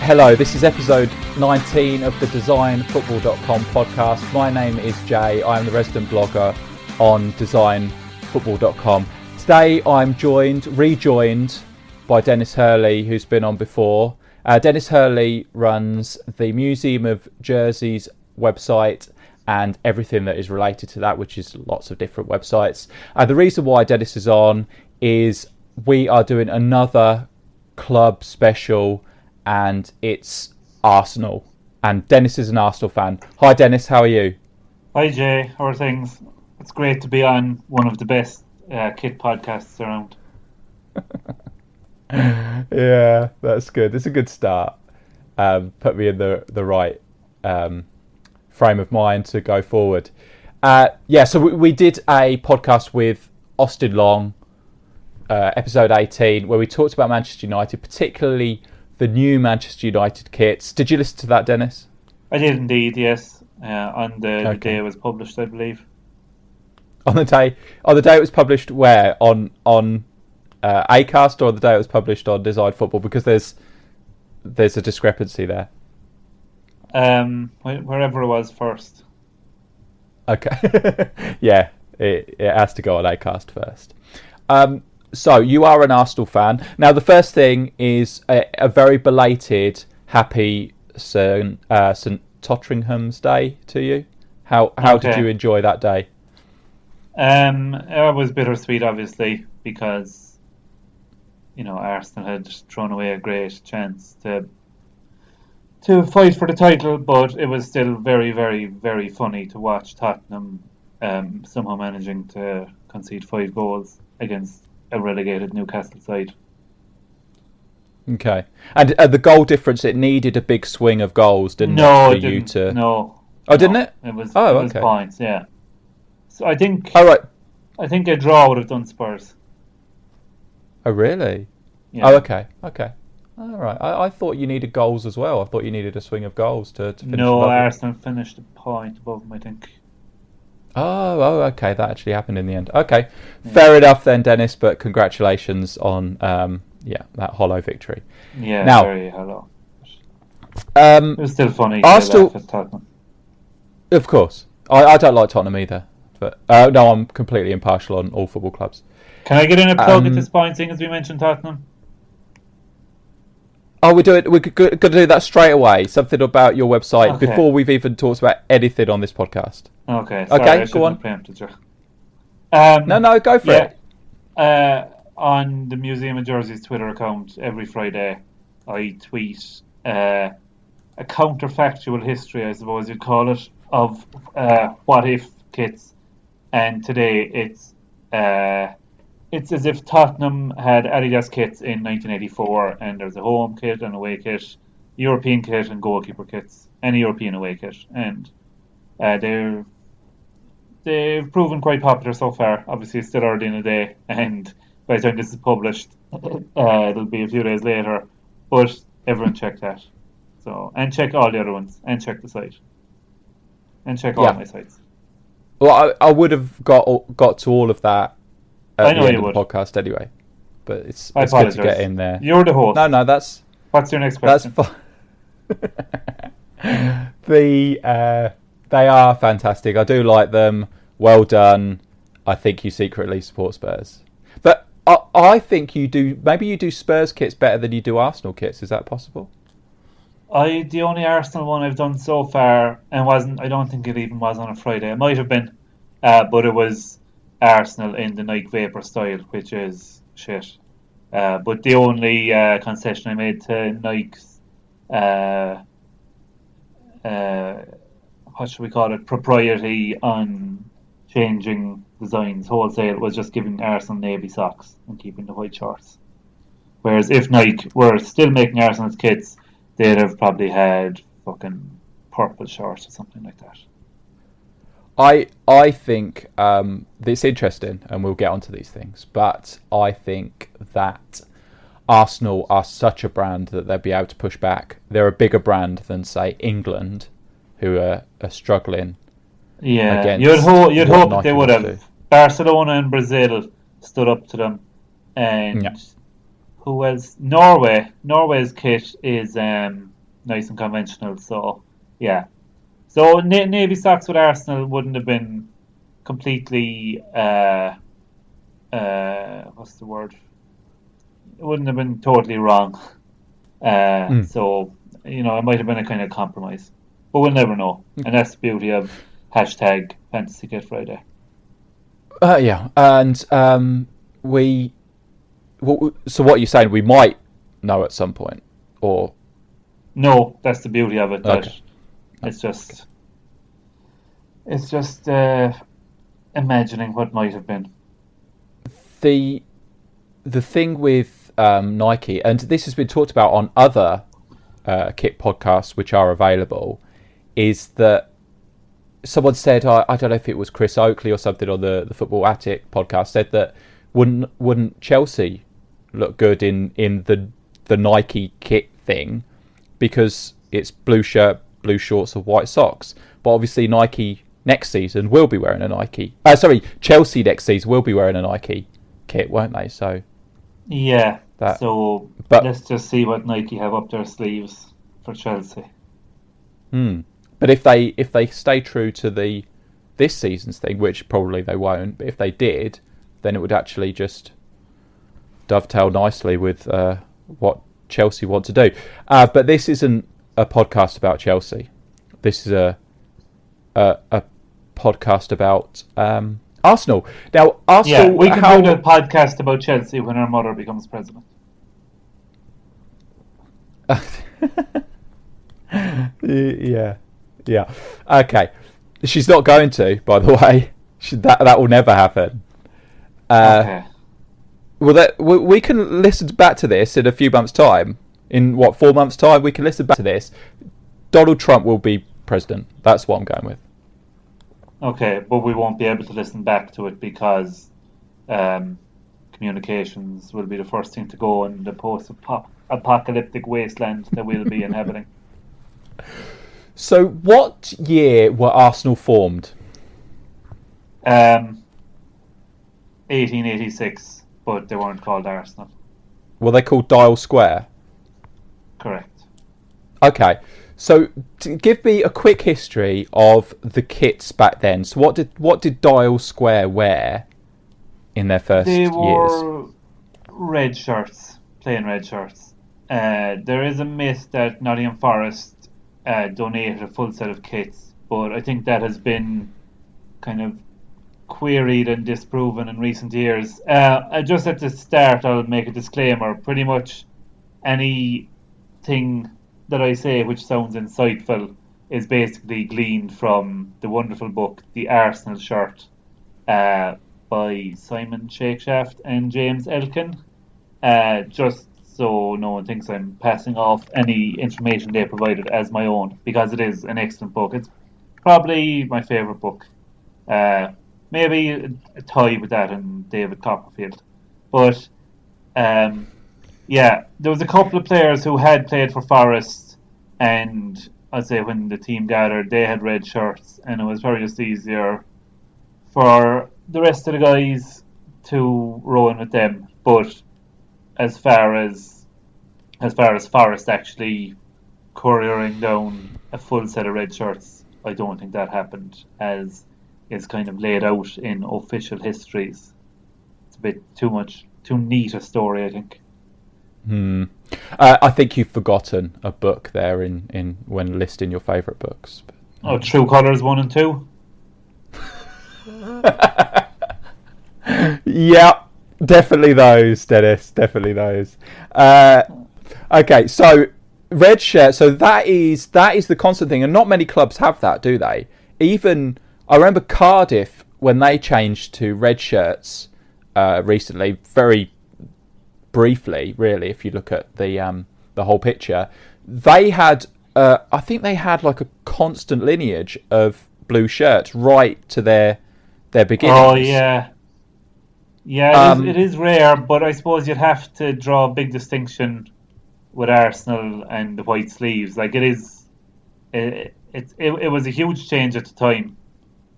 Hello, this is episode 19 of the designfootball.com podcast. My name is Jay. I'm the resident blogger on designfootball.com. Today I'm rejoined by Denis Hurley, who's been on before. Denis Hurley runs the Museum of Jersey's website and everything that is related to that, which is lots of different websites. The reason why Denis is on is we are doing another club special, and it's Arsenal. And Denis is an Arsenal fan. Hi Denis, how are you? Hi Jay, how are things? It's great to be on one of the best kit podcasts around. Yeah, that's good. It's a good start. Put me in the right frame of mind to go forward. So we did a podcast with Austin Long, episode 18, where we talked about Manchester United, particularly the new Manchester United kits. Did you listen to that, Denis? I did indeed, yes. On the day it was published, I believe. On the day it was published, where on Acast, or the day it was published on Design Football? Because there's a discrepancy there. Wherever it was first. Okay. Yeah, it has to go on Acast first. So you are an Arsenal fan. Now the first thing is a very belated happy St Totteringham's Day to you. How did you enjoy that day? It was bittersweet, obviously, because Arsenal had thrown away a great chance to fight for the title, but it was still very, very, very funny to watch Tottenham somehow managing to concede 5 goals against a relegated Newcastle side. Okay, and the goal difference, it needed a big swing of goals, didn't it? No, it didn't. No. Oh, didn't it? It was. Oh, it was points. Yeah. So I think. Oh, right. I think a draw would have done Spurs. Oh, really? Yeah. Oh, okay. All right. I thought you needed goals as well. I thought you needed a swing of goals to finish. No, Arsenal finished a point above them, I think. Oh, okay. That actually happened in the end. Okay, yeah. Fair enough then, Denis. But congratulations on that hollow victory. Yeah, now, very hollow. It was still funny. Arsenal, to Tottenham. Of course, I don't like Tottenham either. But no, I'm completely impartial on all football clubs. Can I get in a plug at this point, seeing as we mentioned Tottenham? Oh, we're going to do that straight away. Something about your website before we've even talked about anything on this podcast. Okay. Sorry, go on. Preempted you. No, go for it. On the Museum of Jersey's Twitter account, every Friday, I tweet a counterfactual history, I suppose you'd call it, of what if kits. And today it's as if Tottenham had Adidas kits in 1984, and there's a home kit and away kit, European kit and goalkeeper kits, and a European away kit, and they've proven quite popular so far. Obviously, it's still early in the day, and by the time this is published, it'll be a few days later. But everyone check that, and check all the other ones, and check the site, and check all my sites. Well, I would have got to all of that. I know the end you of the would. podcast anyway, but it's good to get in there. You're the host. No, that's. What's your next question? That's fine. They are fantastic. I do like them. Well done. I think you secretly support Spurs, but I think you do. Maybe you do Spurs kits better than you do Arsenal kits. Is that possible? The only Arsenal one I've done so far, and I don't think it even was on a Friday. It might have been, but it was Arsenal in the Nike Vapor style, which is shit. But the only concession I made to Nike's, what should we call it, propriety on changing designs wholesale was just giving Arsenal navy socks and keeping the white shorts. Whereas if Nike were still making Arsenal's kits, they'd have probably had fucking purple shorts or something like that. I think it's interesting, and we'll get onto these things, but I think that Arsenal are such a brand that they'll be able to push back. They're a bigger brand than, say, England, who are struggling. Yeah, you'd hope that they would have. Barcelona and Brazil stood up to them, and who else? Norway's kit is nice and conventional. So yeah, so navy socks with Arsenal wouldn't have been completely what's the word? It wouldn't have been totally wrong. So it might have been a kind of compromise, but we'll never know. And that's the beauty of hashtag Fantasy Kit Friday. Yeah, and so what are you saying? We might know at some point, or no? That's the beauty of it. That okay. It's just imagining what might have been. The thing with Nike, and this has been talked about on other kit podcasts which are available, is that someone said, I don't know if it was Chris Oakley or something on the Football Attic podcast, said that wouldn't Chelsea look good in the Nike kit thing because it's blue shirt, blue shorts, and white socks. But obviously Nike next season will be wearing a Nike. Chelsea next season will be wearing a Nike kit, won't they? So yeah. But let's just see what Nike have up their sleeves for Chelsea. But if they stay true to this season's thing, which probably they won't, but if they did, then it would actually just dovetail nicely with what Chelsea want to do. But this isn't a podcast about Chelsea. This is a podcast about Arsenal. Now, Arsenal. Yeah, we can do a podcast about Chelsea when our mother becomes president. Yeah. Okay. She's not going to, by the way. That will never happen. Okay. Well, we can listen back to this in a few months' time. In 4 months' time, we can listen back to this. Donald Trump will be president. That's what I'm going with. Okay, but we won't be able to listen back to it because communications will be the first thing to go in the post-apocalyptic wasteland that we'll be inhabiting. So, what year were Arsenal formed? 1886, but they weren't called Arsenal. Were they called Dial Square? Correct. Okay, so give me a quick history of the kits back then. So, what did Dial Square wear in their first years? They wore red shirts, plain red shirts. There is a myth that Nottingham Forest donated a full set of kits, but I think that has been kind of queried and disproven in recent years. Just at the start, I'll make a disclaimer. Pretty much anything that I say which sounds insightful is basically gleaned from the wonderful book The Arsenal Shirt by Simon Shakeshaft and James Elkin. Just so no one thinks I'm passing off any information they provided as my own, because it is an excellent book. It's probably my favourite book. Maybe a tie with that and David Copperfield. But there was a couple of players who had played for Forest, and I'd say when the team gathered, they had red shirts, and it was probably just easier for the rest of the guys to row in with them. But as far as Forest actually couriering down a full set of red shirts, I don't think that happened, as is kind of laid out in official histories. It's a bit too neat a story, I think. I think you've forgotten a book there in when listing your favourite books. True Colours 1 and 2? Yeah, definitely those, Dennis. Definitely those. Okay, so red shirt. So that is the constant thing, and not many clubs have that, do they? Even I remember Cardiff when they changed to red shirts recently, very briefly, really. If you look at the whole picture, they had I think they had like a constant lineage of blue shirts right to their beginnings. Oh yeah. Yeah, it is rare, but I suppose you'd have to draw a big distinction with Arsenal and the white sleeves. Like it was a huge change at the time,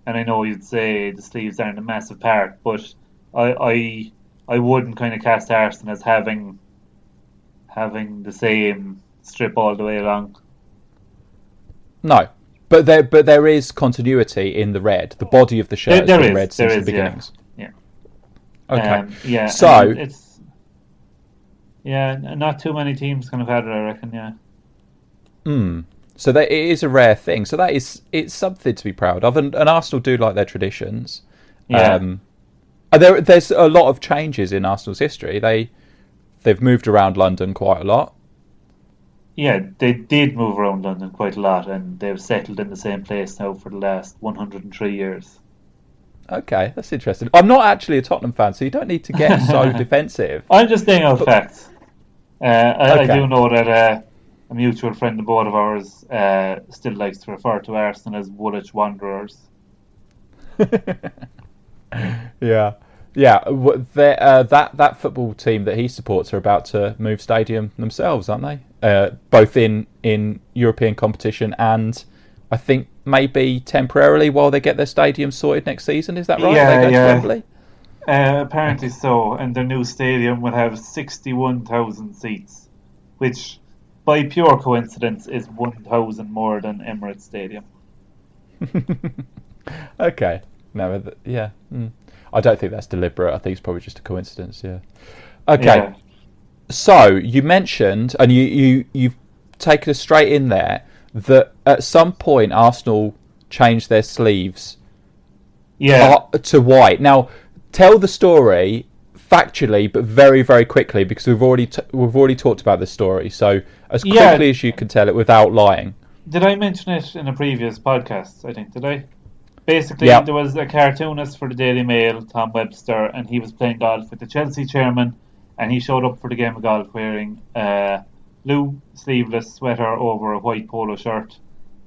and I know you'd say the sleeves aren't a massive part, but I wouldn't kind of cast Arsenal as having the same strip all the way along. No, but there is continuity in the red. The body of the shirt has been red since the beginnings. Yeah. Okay. So it's not too many teams kind of had it, I reckon. Yeah. So it is a rare thing. So it's something to be proud of, and Arsenal do like their traditions. Yeah. There's a lot of changes in Arsenal's history. They've moved around London quite a lot. Yeah, they did move around London quite a lot, and they've settled in the same place now for the last 103 years. Okay, that's interesting. I'm not actually a Tottenham fan, so you don't need to get so defensive. I'm just saying out facts. I Okay. do know that a mutual friend of both of ours still likes to refer to Arsenal as Woolwich Wanderers. Yeah. That football team that he supports are about to move stadium themselves, aren't they? Both in European competition and I think maybe temporarily while they get their stadium sorted next season. Is that right? Yeah, They go to yeah. Wembley? Apparently so, and their new stadium will have 61,000 seats, which by pure coincidence is 1,000 more than Emirates Stadium. Okay. No, yeah. I don't think that's deliberate. I think it's probably just a coincidence. Yeah. Okay. Yeah. So you mentioned, and you've taken us straight in there, that at some point Arsenal changed their sleeves to white. Now, tell the story factually, but very, very quickly, because we've already talked about this story. So as quickly as you can tell it without lying. Did I mention it in a previous podcast? I think, did I? Basically, there was a cartoonist for the Daily Mail, Tom Webster, and he was playing golf with the Chelsea chairman, and he showed up for the game of golf wearing a blue sleeveless sweater over a white polo shirt,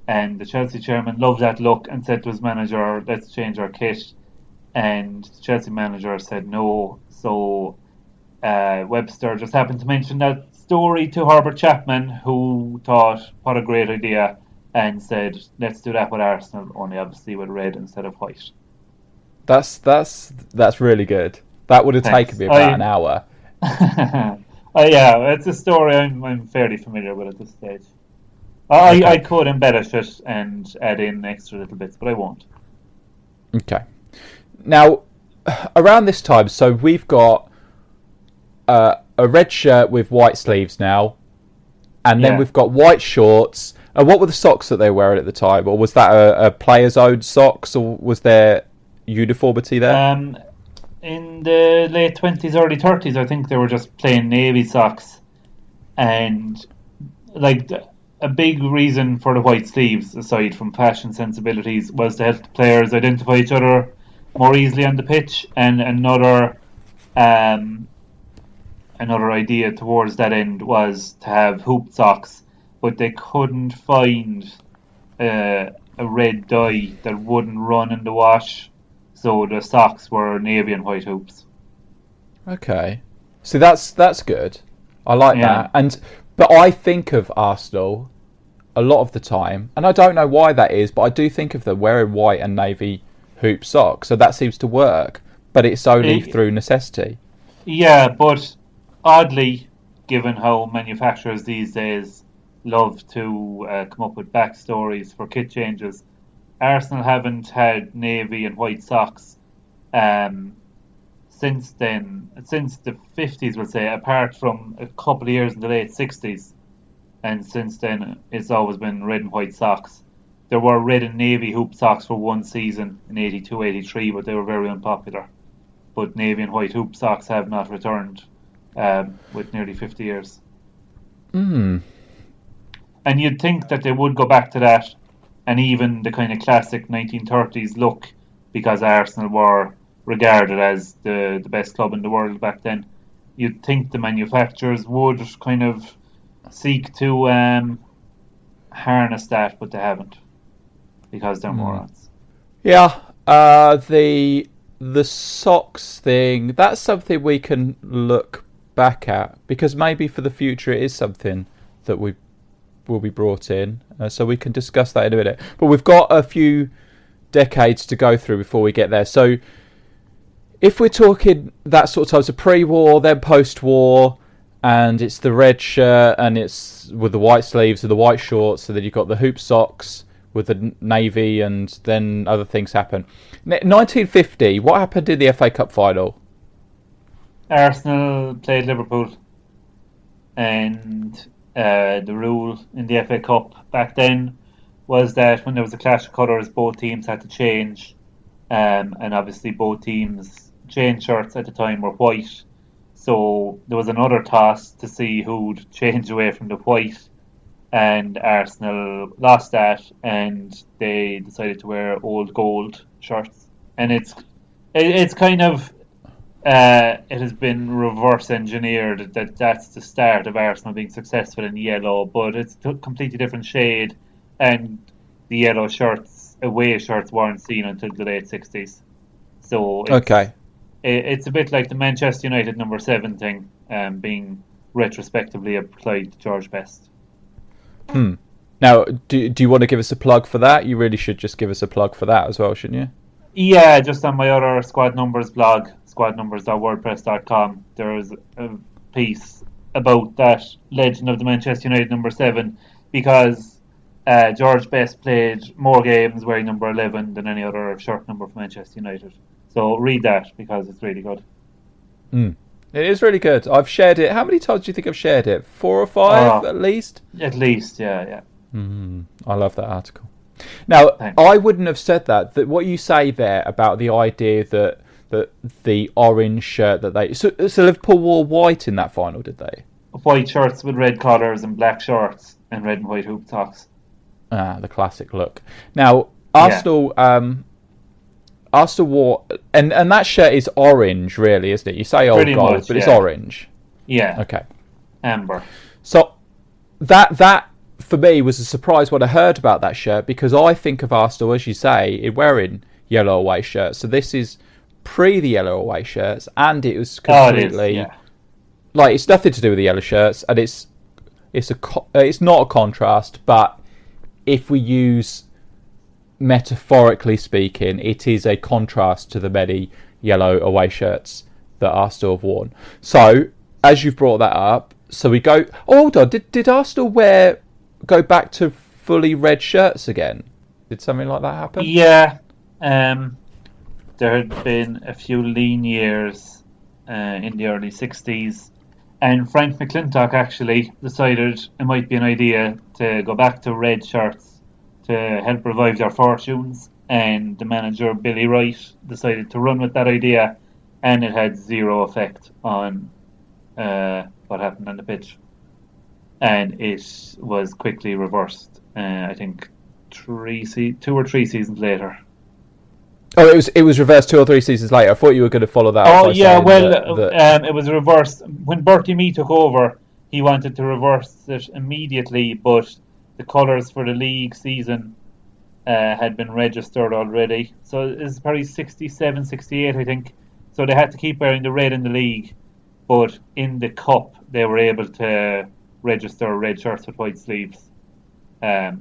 and the Chelsea chairman loved that look and said to his manager, let's change our kit, and the Chelsea manager said no, so Webster just happened to mention that story to Herbert Chapman, who thought, what a great idea, and said, let's do that with Arsenal, only obviously with red instead of white. That's really good. That would have taken me about an hour. Yeah, it's a story I'm fairly familiar with at this stage. I could embellish it and add in extra little bits, but I won't. Okay. Now, around this time, so we've got a red shirt with white sleeves now, and then we've got white shorts. What were the socks that they were wearing at the time? Or was that a player's own socks, or was there uniformity there? In the late 20s, early 30s, I think they were just plain navy socks. And like a big reason for the white sleeves, aside from fashion sensibilities, was to help the players identify each other more easily on the pitch. And another idea towards that end was to have hoop socks, but they couldn't find a red dye that wouldn't run in the wash, so the socks were navy and white hoops. Okay, so that's good. I like that. But I think of Arsenal a lot of the time, and I don't know why that is, but I do think of them wearing white and navy hoop socks, so that seems to work. But it's only through necessity. Yeah, but oddly, given how manufacturers these days love to come up with backstories for kit changes, Arsenal haven't had navy and white socks since then, since the 50s, we'll say, apart from a couple of years in the late 60s, and since then it's always been red and white socks. There were red and navy hoop socks for one season in 82-83, but they were very unpopular. But navy and white hoop socks have not returned with nearly 50 years. And you'd think that they would go back to that, and even the kind of classic 1930s look, because Arsenal were regarded as the best club in the world back then. You'd think the manufacturers would kind of seek to harness that, but they haven't, because they're morons. Yeah, the socks thing, that's something we can look back at, because maybe for the future it is something that we will be brought in, so we can discuss that in a minute. But we've got a few decades to go through before we get there. So if we're talking that sort of time, so pre-war, then post-war, and it's the red shirt, and it's with the white sleeves and the white shorts, so then you've got the hoop socks with the navy, and then other things happen. 1950, what happened in the FA Cup final? Arsenal played Liverpool, and the rule in the FA Cup back then was that when there was a clash of colours, both teams had to change, and obviously both teams' change shirts at the time were white. So there was another toss to see who'd change away from the white, and Arsenal lost that, and they decided to wear old gold shirts. And it's kind of it has been reverse engineered that's the start of Arsenal being successful in yellow, but it's a completely different shade, and the yellow shirts, away shirts, weren't seen until the late 60s. So it's a bit like the Manchester United number 7 thing, being retrospectively applied to George Best. Now, do you want to give us a plug for that? You really should just give us a plug for that as well, shouldn't you? Yeah, just on my other Squad Numbers blog, squadnumbers.wordpress.com, there was a piece about that legend of the Manchester United number 7, because George Best played more games wearing number 11 than any other shirt number for Manchester United. So read that, because it's really good. It is really good. I've shared it. How many times do you think I've shared it? 4 or 5 at least? At least, yeah. I love that article. Now, Thanks. I wouldn't have said that what you say there about the idea that the orange shirt that they... So Liverpool wore white in that final, did they? White shirts with red collars and black shorts and red and white hoop socks. The classic look. Now, Arsenal... Arsenal wore... And that shirt is orange, really, isn't it? You say old gold, much, but it's orange. Yeah. Okay. Amber. So that for me was a surprise when I heard about that shirt, because I think of Arsenal, as you say, wearing yellow away shirts. So this is pre the yellow away shirts, and it was completely like, it's nothing to do with the yellow shirts, and it's not a contrast, but if we use, metaphorically speaking, it is a contrast to the many yellow away shirts that Arsenal have worn. So as you've brought that up, so we go. Oh, hold on. Did Arsenal go back to fully red shirts again? Did something like that happen? Yeah. There had been a few lean years in the early 60s, and Frank McClintock actually decided it might be an idea to go back to red shirts to help revive their fortunes, and the manager, Billy Wright, decided to run with that idea, and it had zero effect on what happened on the pitch, and it was quickly reversed. I think 2 or 3 seasons later. Oh, it was reversed 2 or 3 seasons later. I thought you were going to follow that. Oh yeah, it was reversed when Bertie Mee took over. He wanted to reverse it immediately, but the colours for the league season had been registered already. So it's probably 67, 68, I think. So they had to keep wearing the red in the league, but in the cup they were able to register red shirts with white sleeves.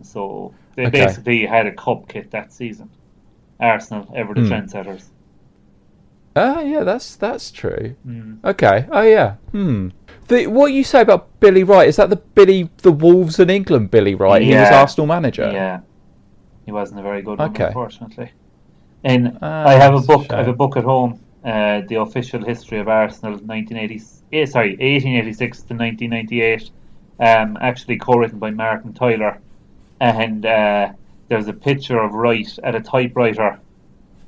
So they basically had a cup kit that season. Arsenal, ever the trendsetters. Yeah, that's true. Okay. Oh yeah. What you say about Billy Wright, is that the Wolves in England Billy Wright? Yeah. He was Arsenal manager. Yeah, he wasn't a very good one, unfortunately. And I have a book at home, the official history of Arsenal, 1886 to 1998, actually co-written by Martin Tyler, and there's a picture of Wright at a typewriter,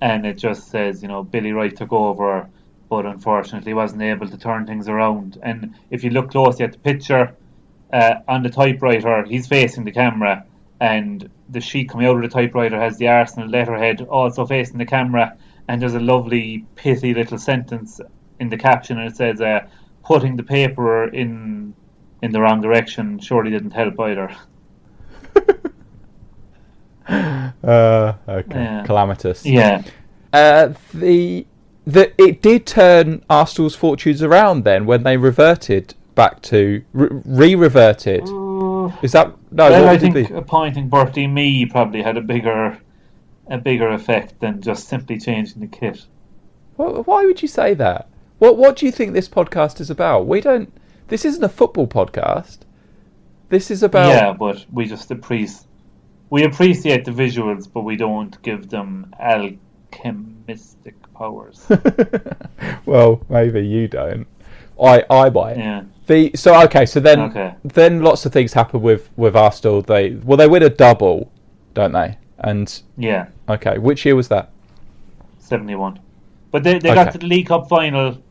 and it just says, Billy Wright took over, but unfortunately wasn't able to turn things around. And if you look closely at the picture, on the typewriter, he's facing the camera, and the sheet coming out of the typewriter has the Arsenal letterhead also facing the camera, and there's a lovely pithy little sentence in the caption, and it says, putting the paper in the wrong direction surely didn't help either. Calamitous. Yeah. It did turn Arsenal's fortunes around then when they reverted back to re-reverted. Is that no? Well, I think appointing Bertie Mee probably had a bigger effect than just simply changing the kit. Why would you say that? What do you think this podcast is about? We don't This isn't a football podcast. This is about... Yeah, but we just appreciate the visuals, but we don't give them alchemistic powers. Well, maybe you don't. I might. Yeah. Then lots of things happen with Arsenal. They win a double, don't they? And yeah. Okay, which year was that? 71. But they got to the League Cup final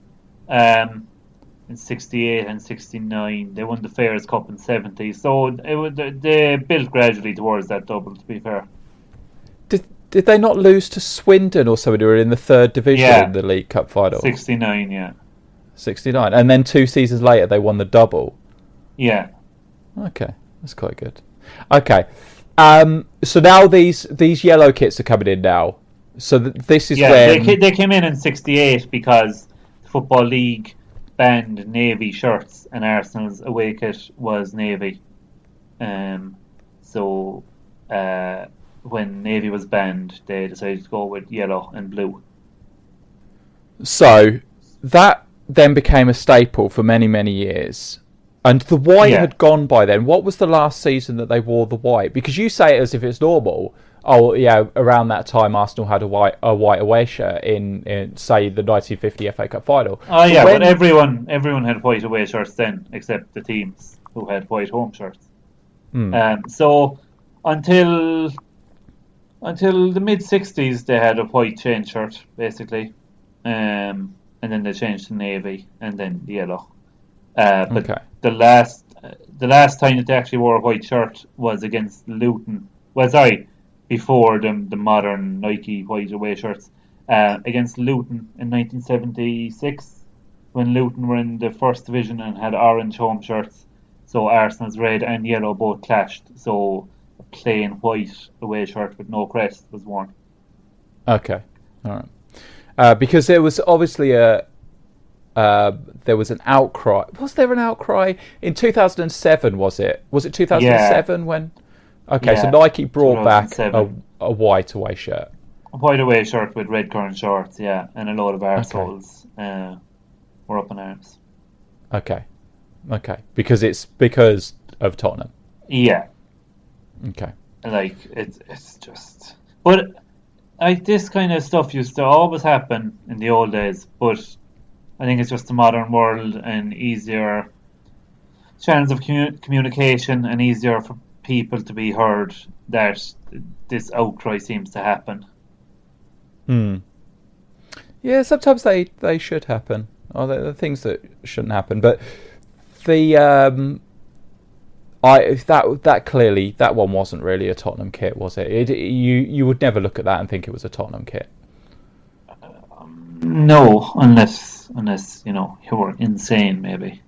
in 68 and 69. They won the Fairs Cup in 70. So they built gradually towards that double, to be fair. Did they not lose to Swindon or somebody who were in the third division in the League Cup final? 69, yeah. 69. And then 2 seasons later they won the double. Yeah. Okay, that's quite good. Okay. So now these yellow kits are coming in now. So this is when... they came in 68 because the Football League banned navy shirts and Arsenal's away kit was navy. So when navy was banned, they decided to go with yellow and blue. So that then became a staple for many, many years. And the white had gone by then. What was the last season that they wore the white? Because you say it as if it's normal. Oh, yeah, around that time Arsenal had a white away shirt in say, the 1950 FA Cup final. Oh, yeah, but everyone had white away shirts then, except the teams who had white home shirts. So until the mid-60s, they had a white chain shirt, basically. And then they changed to navy and then yellow. But the last time that they actually wore a white shirt was against Luton. Well, sorry, before the modern Nike white away shirts. Against Luton in 1976, when Luton were in the first division and had orange home shirts. So Arsenal's red and yellow both clashed. So a plain white away shirt with no crest was worn. Okay, all right. Because there was obviously there was an outcry. Was there an outcry in 2007? Was it 2007 when? Okay, so Nike brought back a white away shirt. A white away shirt with red currant shorts, yeah, and a load of arseholes were up in arms. Okay, because of Tottenham. Yeah. Okay. Like it's just, but like this kind of stuff used to always happen in the old days, but I think it's just the modern world and easier channels of communication and easier for people to be heard that this outcry seems to happen. Yeah, sometimes they should happen. Or they're things that shouldn't happen. But the that clearly that one wasn't really a Tottenham kit, was it? You would never look at that and think it was a Tottenham kit. No, unless you know you were insane, maybe.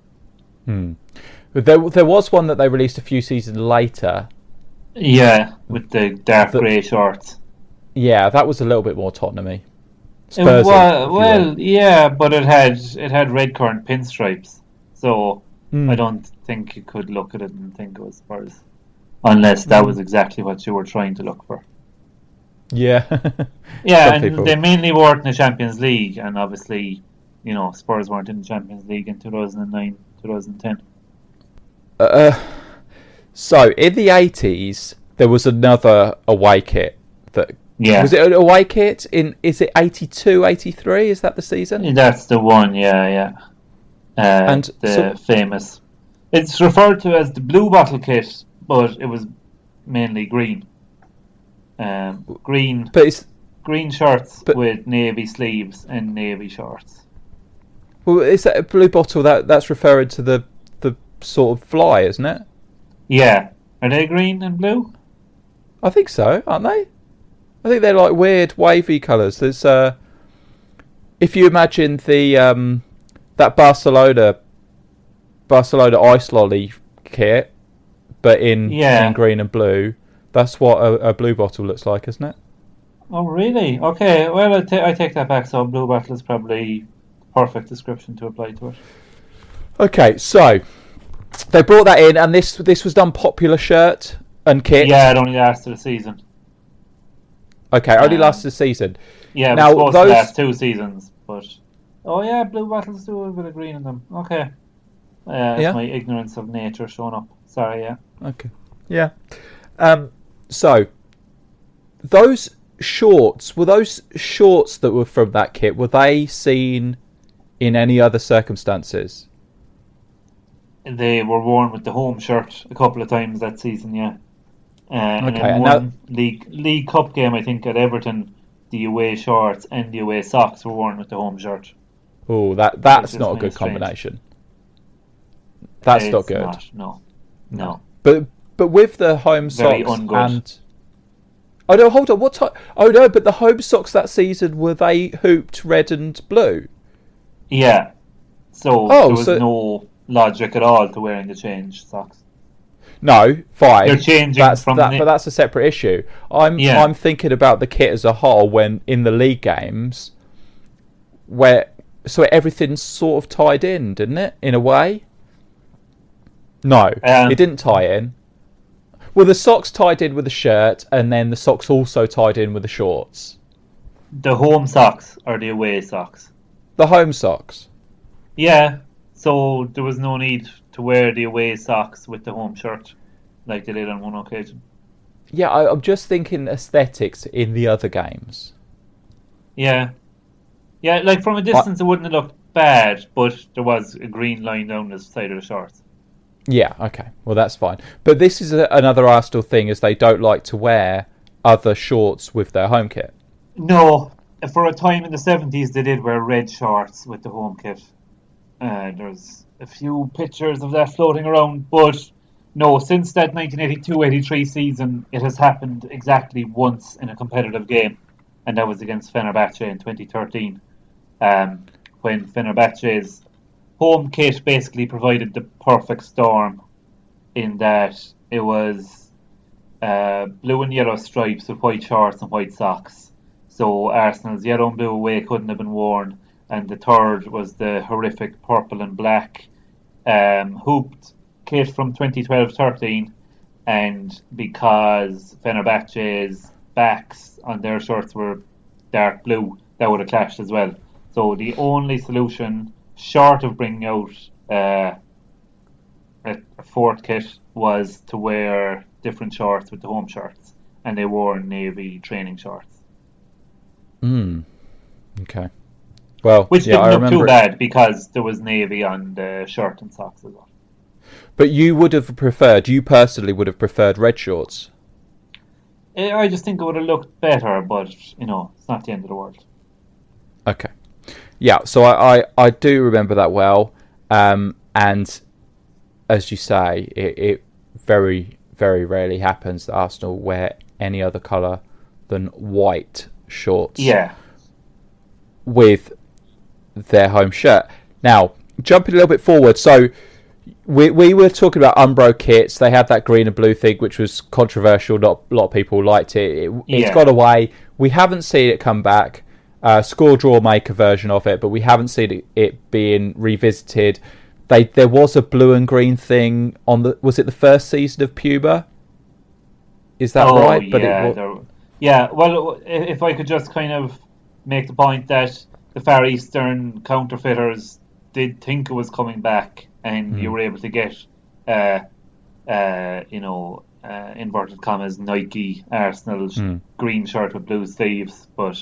But there was one that they released a few seasons later. Yeah, with the dark grey shorts. Yeah, that was a little bit more Tottenham-y. Yeah, but it had red currant pinstripes, so I don't think you could look at it and think it was Spurs, unless that was exactly what you were trying to look for. Yeah. Yeah, and they mainly wore it in the Champions League, and obviously, you know, Spurs weren't in the Champions League in 2009, 2010. So in the 80s, there was another away kit that. Yeah. Was it an away kit is it 82, 83? Is that the season? That's the one, yeah. And famous. It's referred to as the blue bottle kit, but it was mainly green. Green shirts with navy sleeves and navy shorts. Well, is that a blue bottle? That's referring to the sort of fly, isn't it? Yeah. Are they green and blue? I think so, aren't they? I think they're like weird wavy colours. There's if you imagine the that Barcelona ice lolly kit, but in green and blue, that's what a blue bottle looks like, isn't it? Oh, really? Okay. Well, I take that back. So blue bottle is probably the perfect description to apply to it. Okay, so they brought that in, and this was done popular shirt and kit. Yeah, it only lasted a season. Okay, only lasted a season. Yeah, it was supposed to last 2 seasons, but blue bottles do have a bit of green in them. Okay, It's my ignorance of nature showing up. Sorry, yeah. Okay. Yeah. So, those shorts that were from that kit, were they seen in any other circumstances? They were worn with the home shirt a couple of times that season, yeah. And Okay, in one League Cup game, I think, at Everton, the away shorts and the away socks were worn with the home shirt. Oh, that's not a good combination. That's not good. No. But with the home Very socks ungood. and... Oh no, hold on. What type? Oh no, but the home socks that season, were they hooped red and blue? Yeah. So there was no logic at all to wearing the change socks. No, fine. They're changing but that's a separate issue. I'm thinking about the kit as a whole when in the league games, so everything's sort of tied in, didn't it? In a way. No, it didn't tie in. Well, the socks tied in with the shirt, and then the socks also tied in with the shorts. The home socks or the away socks? The home socks. Yeah, so there was no need to wear the away socks with the home shirt like they did on one occasion. Yeah, I'm just thinking aesthetics in the other games. Yeah. Yeah, like from a distance it wouldn't have looked bad, but there was a green line down the side of the shorts. Yeah, okay. Well, that's fine. But this is another Arsenal thing, is they don't like to wear other shorts with their home kit. No. For a time in the 70s, they did wear red shorts with the home kit. There's a few pictures of that floating around. But no, since that 1982-83 season, it has happened exactly once in a competitive game. And that was against Fenerbahce in 2013. When Fenerbahce's home kit basically provided the perfect storm in that it was blue and yellow stripes with white shorts and white socks. So Arsenal's yellow and blue away couldn't have been worn, and the third was the horrific purple and black hooped kit from 2012-13, and because Fenerbahce's backs on their shirts were dark blue, that would have clashed as well. So the only solution, short of bringing out a fourth kit, was to wear different shorts with the home shirts, and they wore navy training shorts. Okay. Well, which didn't look too bad because there was navy on the shirt and socks as well. But you personally would have preferred red shorts? I just think it would have looked better, but it's not the end of the world. Okay. Yeah, so I do remember that well, and as you say, it very, very rarely happens that Arsenal wear any other colour than white shorts. Yeah. With their home shirt. Now, jumping a little bit forward, so we were talking about Umbro kits. They had that green and blue thing, which was controversial. Not a lot of people liked it. It's gone away. We haven't seen it come back. Score Draw make a version of it, but we haven't seen it being revisited. There was a blue and green thing was it the first season of Puma? Is that right? Yeah, well, if I could just kind of make the point that the Far Eastern counterfeiters did think it was coming back, and you were able to get, inverted commas, Nike, Arsenal's green shirt with blue sleeves, but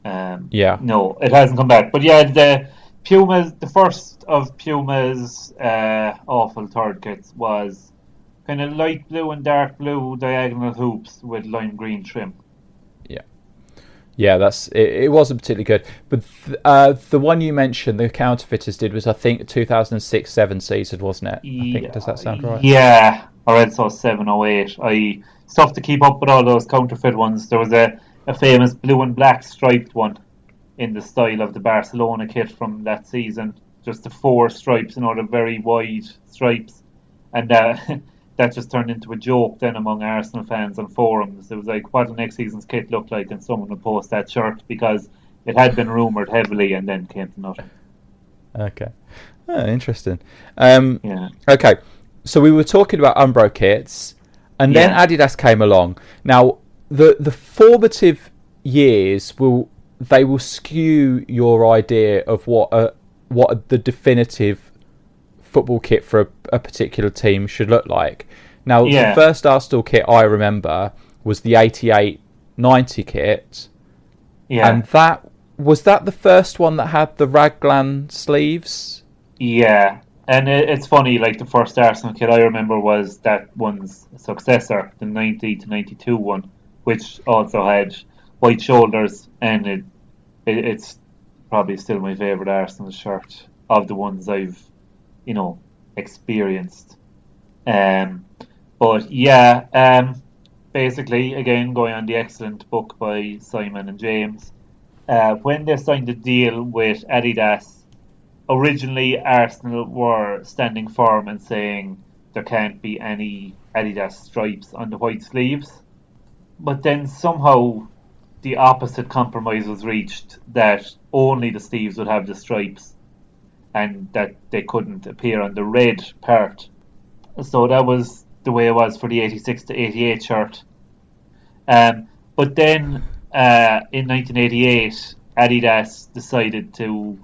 no, it hasn't come back. But yeah, the first of Puma's awful third kits was kind of light blue and dark blue diagonal hoops with lime green trim. Yeah, it wasn't particularly good. But the one you mentioned, the counterfeiters did, was I think 2006-07 season, wasn't it? I think, does that sound right? Yeah, I read so 708. It's tough to keep up with all those counterfeit ones. There was a famous blue and black striped one in the style of the Barcelona kit from that season. Just the 4 stripes, the very wide stripes. And that just turned into a joke then among Arsenal fans on forums. It was like, what will next season's kit look like? And someone would post that shirt because it had been rumoured heavily and then came to nothing. Okay. Oh, interesting. Okay, so we were talking about Umbro kits, and then Adidas came along. Now, the formative years will skew your idea of what the definitive football kit for a particular team should look like. Now, Yeah. the first Arsenal kit I remember was the 88-90 kit. Yeah. And was that the first one that had the raglan sleeves? Yeah. And it's funny, like the first Arsenal kit I remember was that one's successor, the 90-92 one, which also had white shoulders, and it's probably still my favourite Arsenal shirt of the ones I've, experienced. But yeah, basically, again, going on the excellent book by Simon and James, when they signed a deal with Adidas, originally Arsenal were standing firm and saying there can't be any Adidas stripes on the white sleeves. But then somehow the opposite compromise was reached, that only the sleeves would have the stripes and that they couldn't appear on the red part. So that was the way it was for the 86-88 shirt. But then in 1988, Adidas decided to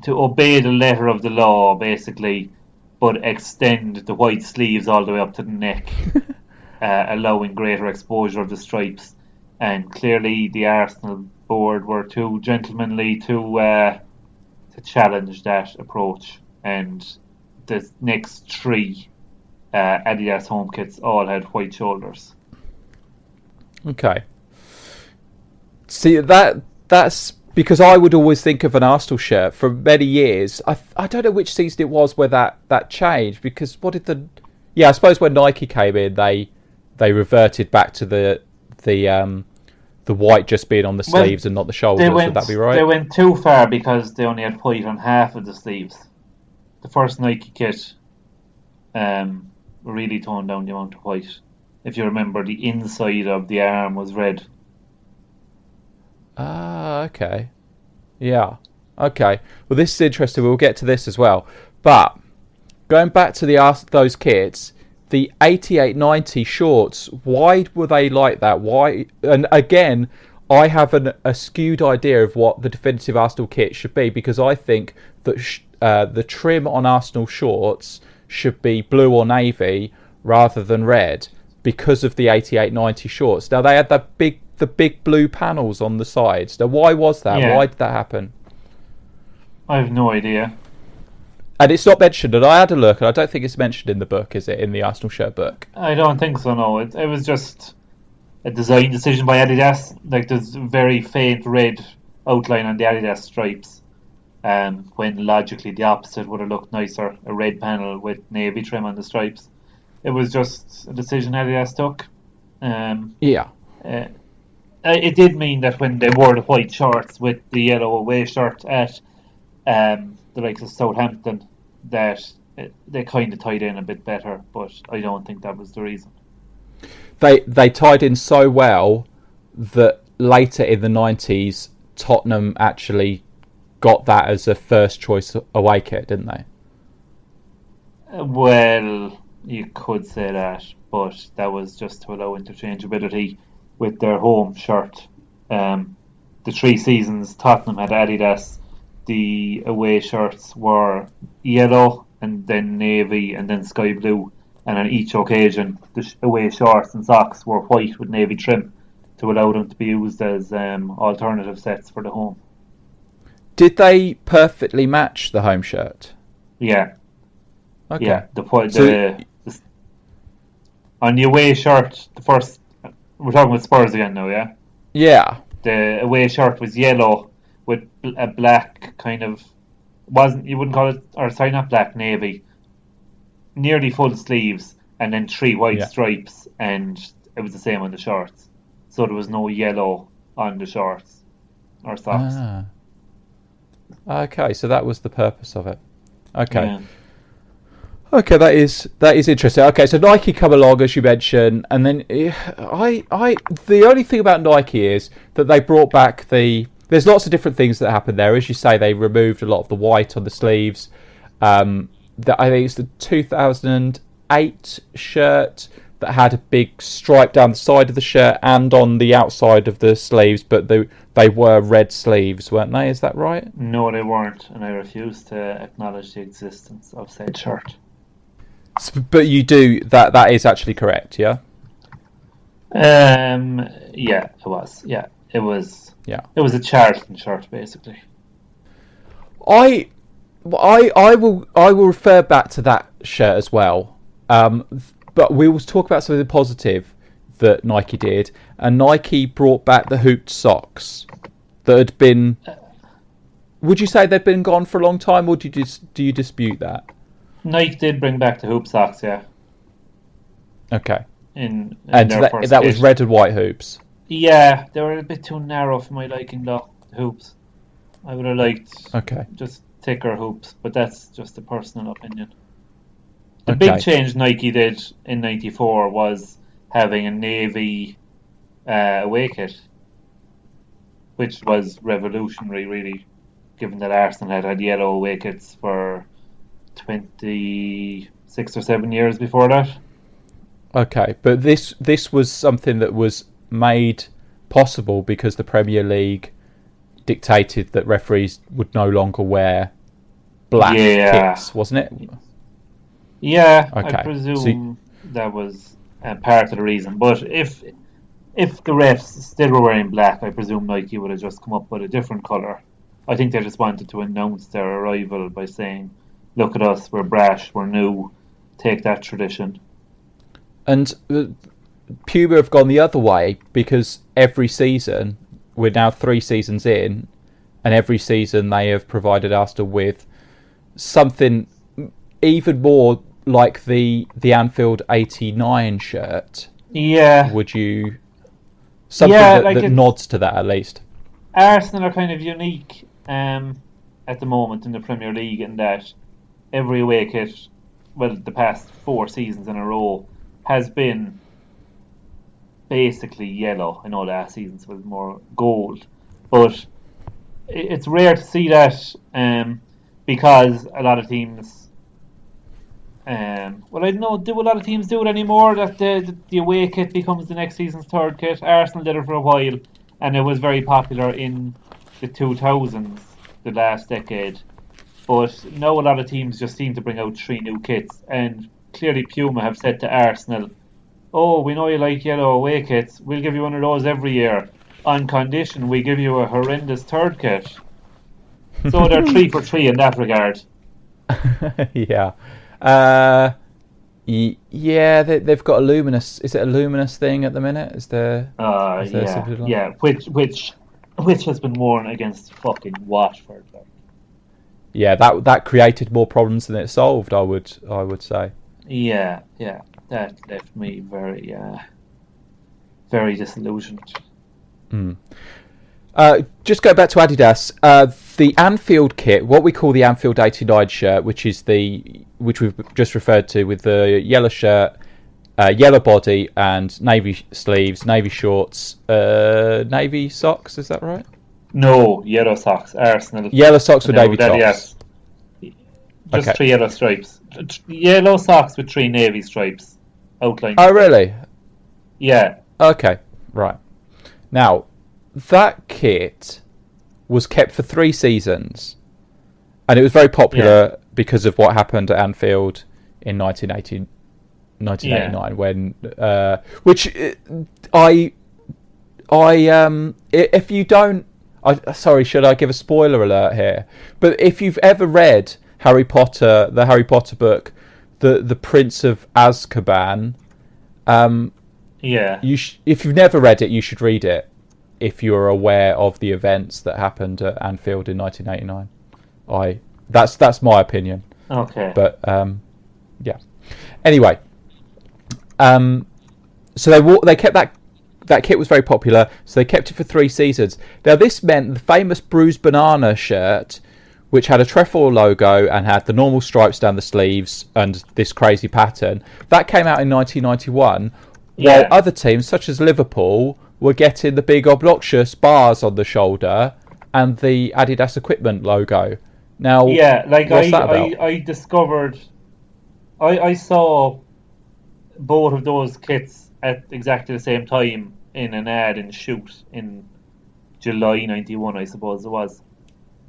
obey the letter of the law, basically, but extend the white sleeves all the way up to the neck, allowing greater exposure of the stripes. And clearly, the Arsenal board were too gentlemanly to challenge that approach. And the next three Adidas home kits all had white shoulders. Okay. See, that's because I would always think of an Arsenal shirt for many years. I don't know which season it was where that changed, because I suppose when Nike came in, they reverted back to the white just being on the sleeves and not the shoulders. Would that be right? They went too far because they only had white on half of the sleeves. The first Nike kit really toned down the amount of white. If you remember, the inside of the arm was red. Ah, okay. Yeah. Okay. Well, this is interesting. We'll get to this as well. But going back to those kits, the 88-90 shorts, why were they like that? Why? And again, I have a skewed idea of what the definitive Arsenal kit should be, because I think that the trim on Arsenal shorts should be blue or navy rather than red, because of the 88-90 shorts. Now, they had the big blue panels on the sides. Now, why was that? Yeah. Why did that happen? I have no idea. And it's not mentioned, and I had a look, and I don't think it's mentioned in the book, is it, in the Arsenal shirt book? I don't think so, no. It was just a design decision by Adidas. Like, there's a very faint red outline on the Adidas stripes, when logically the opposite would have looked nicer, a red panel with navy trim on the stripes. It was just a decision Adidas took. Yeah. It did mean that when they wore the white shorts with the yellow away shirt at the likes of Southampton, that they kind of tied in a bit better, but I don't think that was the reason. They tied in so well that later in the 90s, Tottenham actually got that as a first choice away kit, didn't they? Well, you could say that, but that was just to allow interchangeability with their home shirt. The 3 seasons Tottenham had Adidas, the away shirts were yellow and then navy and then sky blue, and on each occasion the away shorts and socks were white with navy trim to allow them to be used as alternative sets for the home. Did they perfectly match the home shirt? Yeah. Okay. Yeah. On the away shirt, the first, we're talking about Spurs again now, yeah? Yeah. The away shirt was yellow with a black kind of, you wouldn't call it, or sorry, not black, navy, nearly full sleeves, and then 3 white stripes, and it was the same on the shorts. So there was no yellow on the shorts or socks. Ah. Okay, so that was the purpose of it. Okay. Yeah. Okay, that is interesting. Okay, so Nike come along, as you mentioned, and then the only thing about Nike is that they brought back there's lots of different things that happened there. As you say, they removed a lot of the white on the sleeves. I think it's the 2008 shirt. that had a big stripe down the side of the shirt and on the outside of the sleeves, but they were red sleeves, weren't they? Is that right? No, they weren't, and I refuse to acknowledge the existence of said shirt. But you do that is actually correct, yeah? Yeah, it was. Yeah, it was. Yeah. It was a Charlton shirt, basically. I will refer back to that shirt as well. But we will talk about something positive that Nike did, and Nike brought back the hooped socks that had been. Would you say they'd been gone for a long time, or do you dispute that? Nike did bring back the hoop socks, yeah. Okay. In and their first that was red and white hoops. Yeah, they were a bit too narrow for my liking, though. The hoops. I would have liked just thicker hoops, but that's just a personal opinion. The big change Nike did in '94 was having a navy away kit, which was revolutionary, really, given that Arsenal had yellow away kits for 26 or 7 years before that. Okay, but this was something that was made possible because the Premier League dictated that referees would no longer wear black kits, wasn't it? Yeah, okay. I presume that was part of the reason. But if the refs still were wearing black, I presume Nike would have just come up with a different colour. I think they just wanted to announce their arrival by saying, look at us, we're brash, we're new, take that tradition. And Puma have gone the other way because every season, we're now 3 seasons in, and every season they have provided Arsenal with something even more like the Anfield '89 shirt. Yeah. Would you... Something that nods to that, at least. Arsenal are kind of unique at the moment in the Premier League in that every away kit, well, the past 4 seasons in a row, has been basically yellow. I know last season's was more gold, but it's rare to see that because a lot of teams well, I don't know, do a lot of teams do it anymore, that the away kit becomes the next season's third kit? Arsenal did it for a while, and it was very popular in the 2000s, the last decade. But now a lot of teams just seem to bring out 3 new kits, and clearly Puma have said to Arsenal, oh, we know you like yellow away kits, we'll give you one of those every year, on condition we give you a horrendous third kit. So they're 3 for 3 in that regard. Yeah. Yeah, they've got a luminous. Is it a luminous thing at the minute? Is there yeah, which has been worn against fucking Watford. Yeah, that created more problems than it solved. I would say. Yeah, that left me very very disillusioned. Just go back to Adidas. The Anfield kit, what we call the Anfield '89 shirt, which we've just referred to, with the yellow shirt, yellow body, and navy sleeves, navy shorts, navy socks. Is that right? No, yellow socks. Arsenal. Yellow socks with navy tops. Yes. Just 3 yellow stripes. Yellow socks with 3 navy stripes outlined. Oh, really? Yeah. Okay, right. Now, that kit was kept for 3 seasons, and it was very popular because of what happened at Anfield in 1989 when which if you don't, sorry, should I give a spoiler alert here? But if you've ever read Harry Potter, the Harry Potter book, the Prince of Azkaban, if you've never read it, you should read it if you're aware of the events that happened at Anfield in 1989. That's my opinion. Okay. But yeah. Anyway, so they kept that kit was very popular, so they kept it for 3 seasons. Now this meant the famous Bruised Banana shirt, which had a trefoil logo and had the normal stripes down the sleeves and this crazy pattern, that came out in 1991, while other teams such as Liverpool were getting the big obnoxious bars on the shoulder and the Adidas equipment logo. Now, I discovered, I saw both of those kits at exactly the same time in an ad in Shoot in July '91, I suppose it was.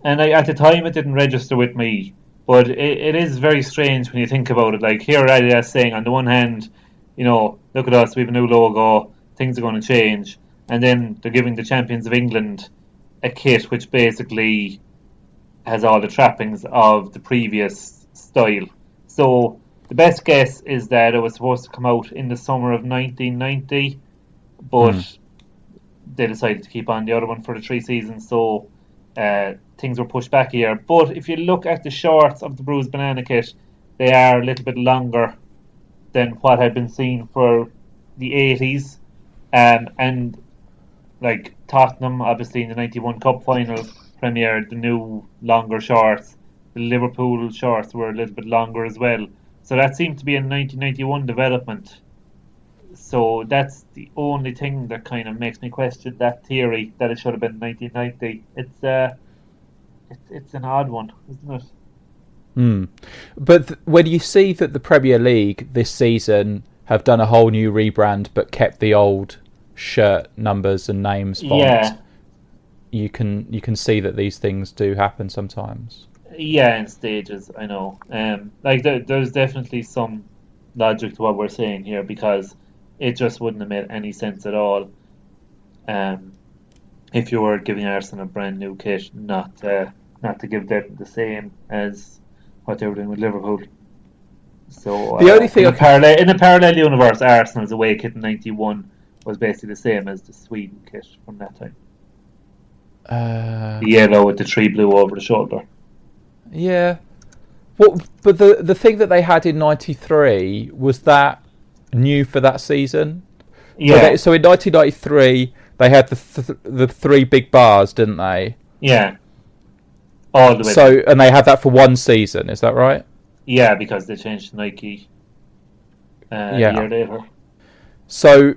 And at the time, it didn't register with me, but it is very strange when you think about it. Like, here Adidas saying, on the one hand, look at us, we have a new logo, things are going to change, and then they're giving the champions of England a kit which basically has all the trappings of the previous style. So the best guess is that it was supposed to come out in the summer of 1990, but they decided to keep on the other one for the 3 seasons, so things were pushed back a year. But if you look at the shorts of the Bruised Banana kit, they are a little bit longer than what had been seen for the 80s. And like Tottenham, obviously in the 91 Cup final premiered the new longer shorts. The Liverpool shorts were a little bit longer as well. So that seemed to be a 1991 development. So that's the only thing that kind of makes me question that theory that it should have been 1990. It's an odd one, isn't it? But when you see that the Premier League this season have done a whole new rebrand but kept the old shirt numbers and names font, you can see that these things do happen sometimes. Yeah, in stages, I know. There's definitely some logic to what we're saying here, because it just wouldn't have made any sense at all if you were giving Arsenal a brand new kit, not to give them the same as what they were doing with Liverpool. So the only thing in a parallel universe, Arsenal's away kit in '91 was basically the same as the Sweden kit from that time. The yellow with the 3 blue over the shoulder. Yeah. But the thing that they had in '93 was that new for that season. Yeah. So in 1993 they had the 3 big bars, didn't they? Yeah. All the way. So and they had that for 1 season. Is that right? Yeah, because they changed to Nike a year later. So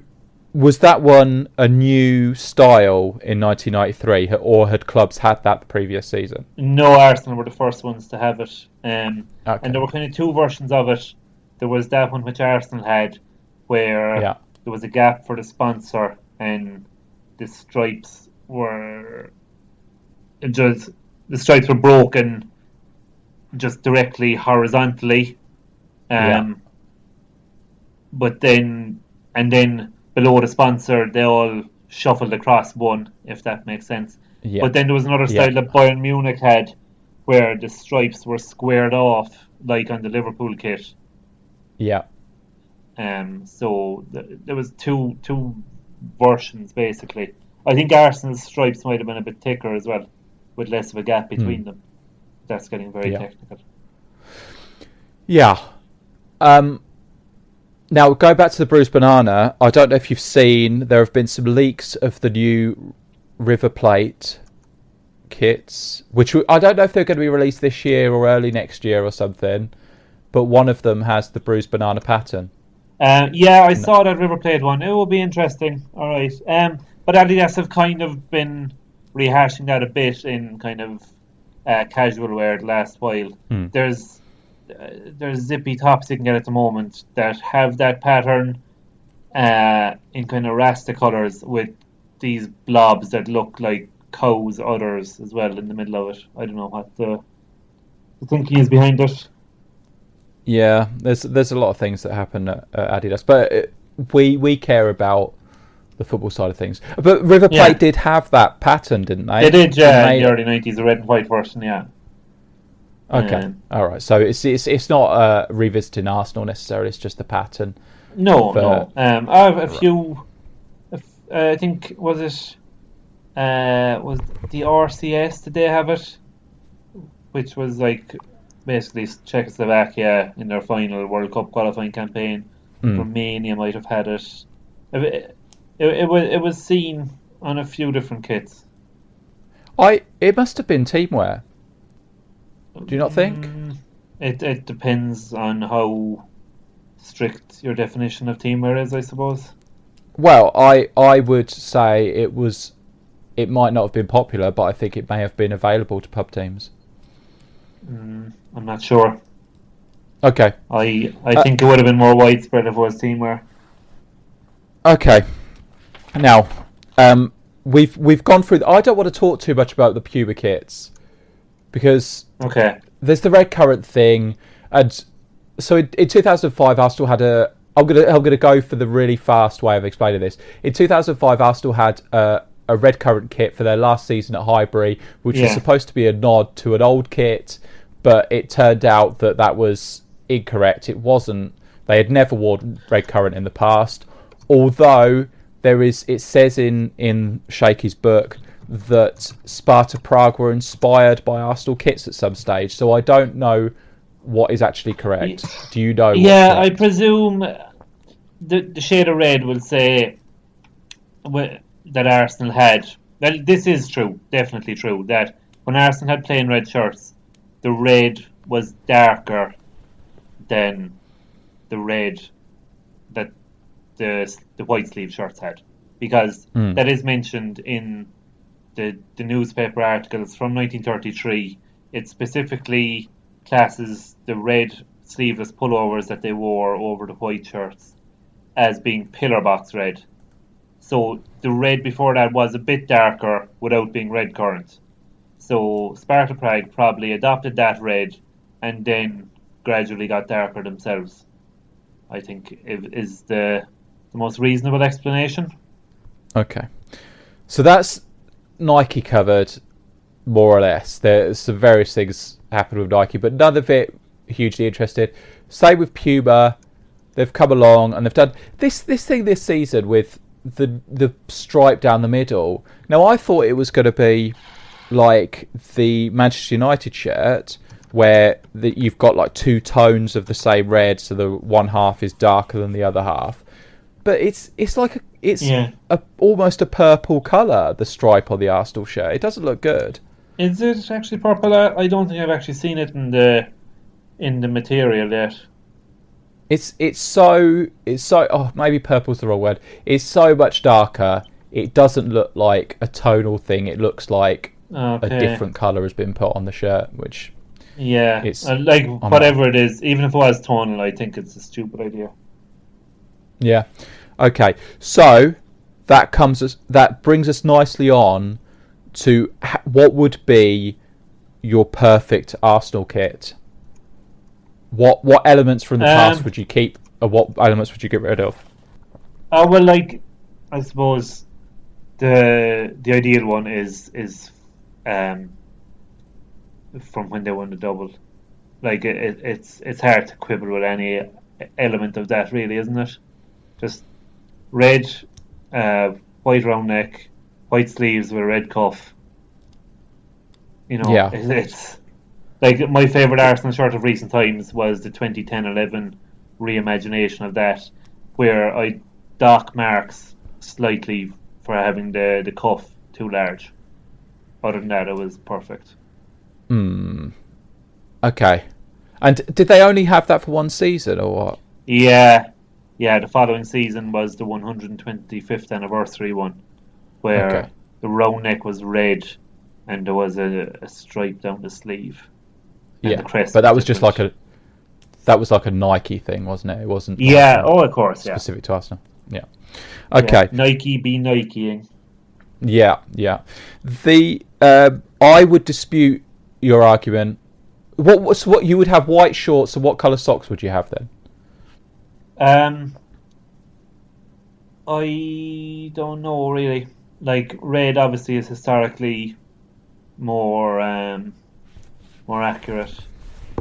was that one a new style in 1993, or had clubs had that the previous season? No, Arsenal were the first ones to have it. And there were kind of 2 versions of it. There was that one which Arsenal had, where there was a gap for the sponsor, and the stripes were broken just directly horizontally. But then below the sponsor, they all shuffled across one, if that makes sense. Yeah. But then there was another style that Bayern Munich had, where the stripes were squared off, like on the Liverpool kit. Yeah. So there was two versions, basically. I think Arsenal's stripes might have been a bit thicker as well, with less of a gap between them. That's getting very technical. Yeah. Now, going back to the Bruised Banana, I don't know if you've seen, there have been some leaks of the new River Plate kits, which I don't know if they're going to be released this year or early next year or something, but one of them has the Bruised Banana pattern. I saw that River Plate one. It will be interesting. All right. But Adidas have kind of been rehashing that a bit in kind of casual wear the last while. There's zippy tops you can get at the moment that have that pattern in kind of Rasta colours with these blobs that look like cows, others as well in the middle of it. I don't know what the thinking is behind it. Yeah, there's a lot of things that happen at Adidas, but we care about the football side of things. But River Plate did have that pattern, didn't they? They did, in the early 90s, the red and white version, yeah. Okay, all right. So it's not revisiting Arsenal necessarily. It's just the pattern. No. I have a few. I think was the RCS? Did they have it? Which was like basically Czechoslovakia in their final World Cup qualifying campaign. Romania might have had it. It was seen on a few different kits. It must have been teamwear. Do you not think? It depends on how strict your definition of teamwear is, I suppose. Well, I would say it might not have been popular, but I think it may have been available to pub teams. I'm not sure. Okay. I think it would have been more widespread if it was teamwear. Okay. Now, we've gone through. I don't want to talk too much about the Puma kits because there's the red currant thing, and so in 2005, Arsenal had a. I'm gonna go for the really fast way of explaining this. In 2005, Arsenal had a red currant kit for their last season at Highbury, which was supposed to be a nod to an old kit, but it turned out that was incorrect. It wasn't. They had never worn red currant in the past, although it says in Shaky's book that Sparta Prague were inspired by Arsenal kits at some stage. So I don't know what is actually correct. Do you know? Yeah, I presume the shade of red will say that Arsenal had. Well, this is true, definitely true. That when Arsenal had plain red shirts, the red was darker than the red that the white sleeve shirts had, because that is mentioned in the newspaper articles from 1933. It specifically classes the red sleeveless pullovers that they wore over the white shirts as being pillar box red. So the red before that was a bit darker without being red currant. So Sparta Prague probably adopted that red and then gradually got darker themselves. I think is the most reasonable explanation. Okay. So that's Nike covered, more or less. There's some various things happened with Nike, but none of it hugely interested. Same with Puma. They've come along and they've done this thing this season with the stripe down the middle. Now, I thought it was going to be like the Manchester United shirt, where you've got like two tones of the same red, so the one half is darker than the other half. But it's almost a purple colour, the stripe on the Arsenal shirt. It doesn't look good. Is it actually purple? I don't think I've actually seen it in the material yet. It's so maybe purple's the wrong word. It's so much darker. It doesn't look like a tonal thing. It looks like a different colour has been put on the shirt, which it's like whatever it is. Even if it was tonal, I think it's a stupid idea. Yeah. Okay. So that brings us nicely on to what would be your perfect Arsenal kit. What elements from the past would you keep, or what elements would you get rid of? Well, like I suppose the ideal one is from when they won the double. Like it's hard to quibble with any element of that, really, isn't it? Just red, white round neck, white sleeves with a red cuff. You know, it's like my favourite Arsenal shirt of recent times was the 2010-11 reimagination of that, where I dock marks slightly for having the cuff too large. Other than that, it was perfect. Okay. And did they only have that for one season, or what? Yeah. The following season was the 125th anniversary one, where the round neck was red and there was a stripe down the sleeve. And the crest, but that was just like a Nike thing, wasn't it? It wasn't. Of course, specific to Arsenal. Yeah. Okay. Nike be Nikeing. Yeah. I would dispute your argument. What you would have white shorts, and what colour socks would you have then? I don't know really. Like red, obviously, is historically more accurate,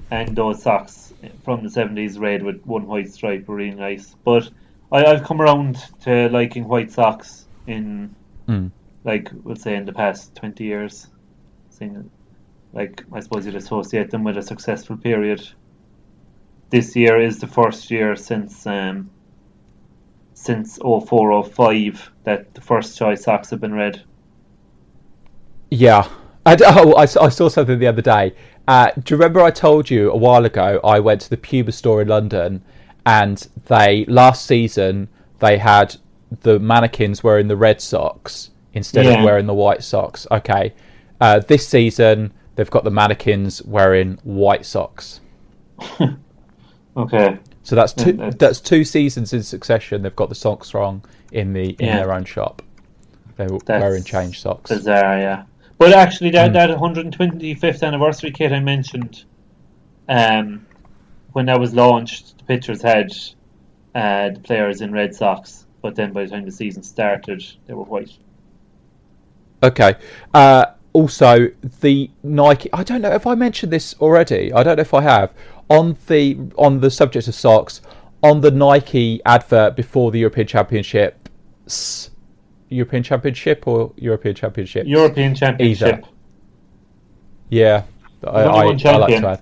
and those socks from the 70s, red with one white stripe, were really nice. But I've come around to liking white socks in like, let's say, in the past 20 years. Like, I suppose you'd associate them with a successful period. This year is the first year since 04-05 that the first choice socks have been red. Yeah. I saw something the other day. Do you remember I told you a while ago I went to the Puma store in London, and last season they had the mannequins wearing the red socks instead of wearing the white socks. Okay. This season they've got the mannequins wearing white socks. Okay. So that's 2 seasons in succession. They've got the socks wrong in their own shop. They were wearing change socks. Bizarre, yeah. But actually, that 125th anniversary kit I mentioned, when that was launched, the pictures had the players in red socks, but then by the time the season started, they were white. Okay. Also, the Nike. I don't know if I mentioned this already. I don't know if I have. On the subject of socks, on the Nike advert before the European Championships, European Championship or European Championships? European Championship. Either. Yeah, I like to add.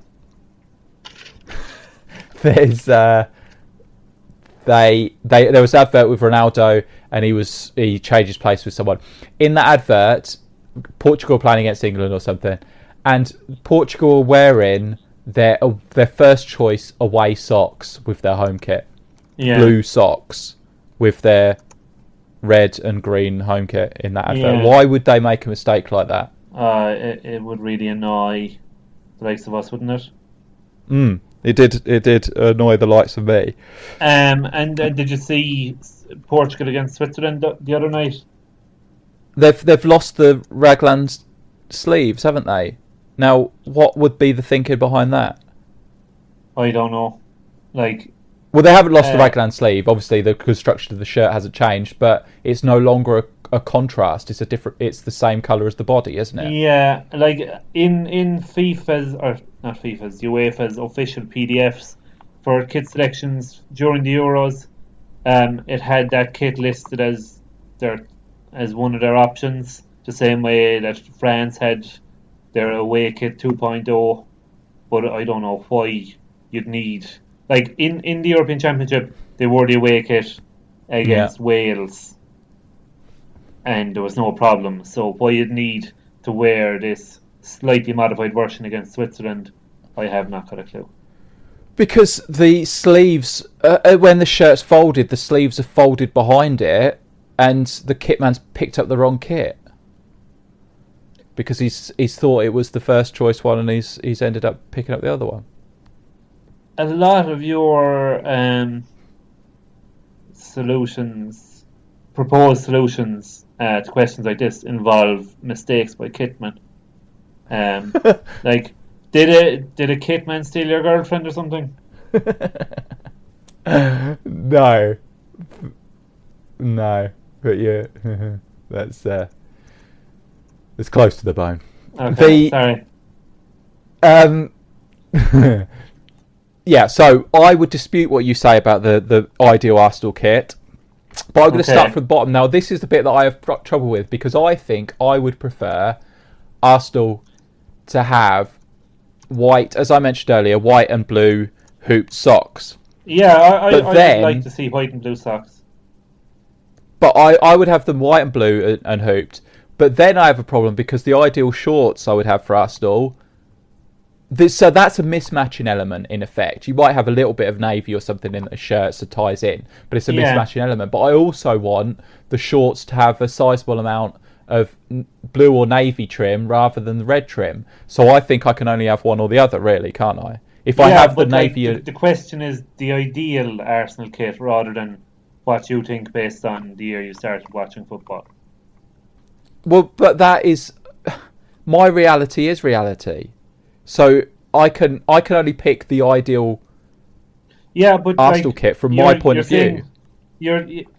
There's there was an advert with Ronaldo, and he changed his place with someone. In that advert, Portugal playing against England or something, and Portugal were wearing their first choice away socks with their home kit, blue socks with their red and green home kit in that advert. Yeah. Why would they make a mistake like that? It would really annoy the likes of us, wouldn't it? It did annoy the likes of me. And did you see Portugal against Switzerland the other night? They've lost the raglan sleeves, haven't they? Now, what would be the thinking behind that? I don't know. Well, they haven't lost the raglan sleeve. Obviously, the construction of the shirt hasn't changed, but it's no longer a contrast. It's It's the same colour as the body, isn't it? Yeah, in FIFA's or not FIFA's, UEFA's official PDFs for kit selections during the Euros, it had that kit listed as one of their options, the same way that France had their away kit 2.0. But I don't know why you'd need. In the European Championship, they wore the away kit against Wales, and there was no problem. So why you'd need to wear this slightly modified version against Switzerland, I have not got a clue. Because the sleeves, when the shirt's folded, the sleeves are folded behind it, and the kitman's picked up the wrong kit. Because he's thought it was the first choice one, and he's ended up picking up the other one. A lot of your proposed solutions to questions like this involve mistakes by kitmen. Did a kitman steal your girlfriend or something? No, but yeah, that's close to the bone. Okay, sorry. Yeah, so I would dispute what you say about the ideal Arsenal kit, but I'm going to start from the bottom. Now, this is the bit that I have trouble with, because I think I would prefer Arsenal to have white, as I mentioned earlier, white and blue hooped socks. Yeah, I would like to see white and blue socks. But I would have them white and blue and hooped. But then I have a problem, because the ideal shorts I would have for Arsenal, so that's a mismatching element in effect. You might have a little bit of navy or something in the shirt so ties in, but it's a mismatching element. But I also want the shorts to have a sizable amount of blue or navy trim rather than the red trim. So I think I can only have one or the other, really, can't I? If I have the navy... The question is the ideal Arsenal kit rather than what you think based on the year you started watching football. Well, but that is... My reality is reality. So I can only pick the ideal Arsenal kit from my point of view.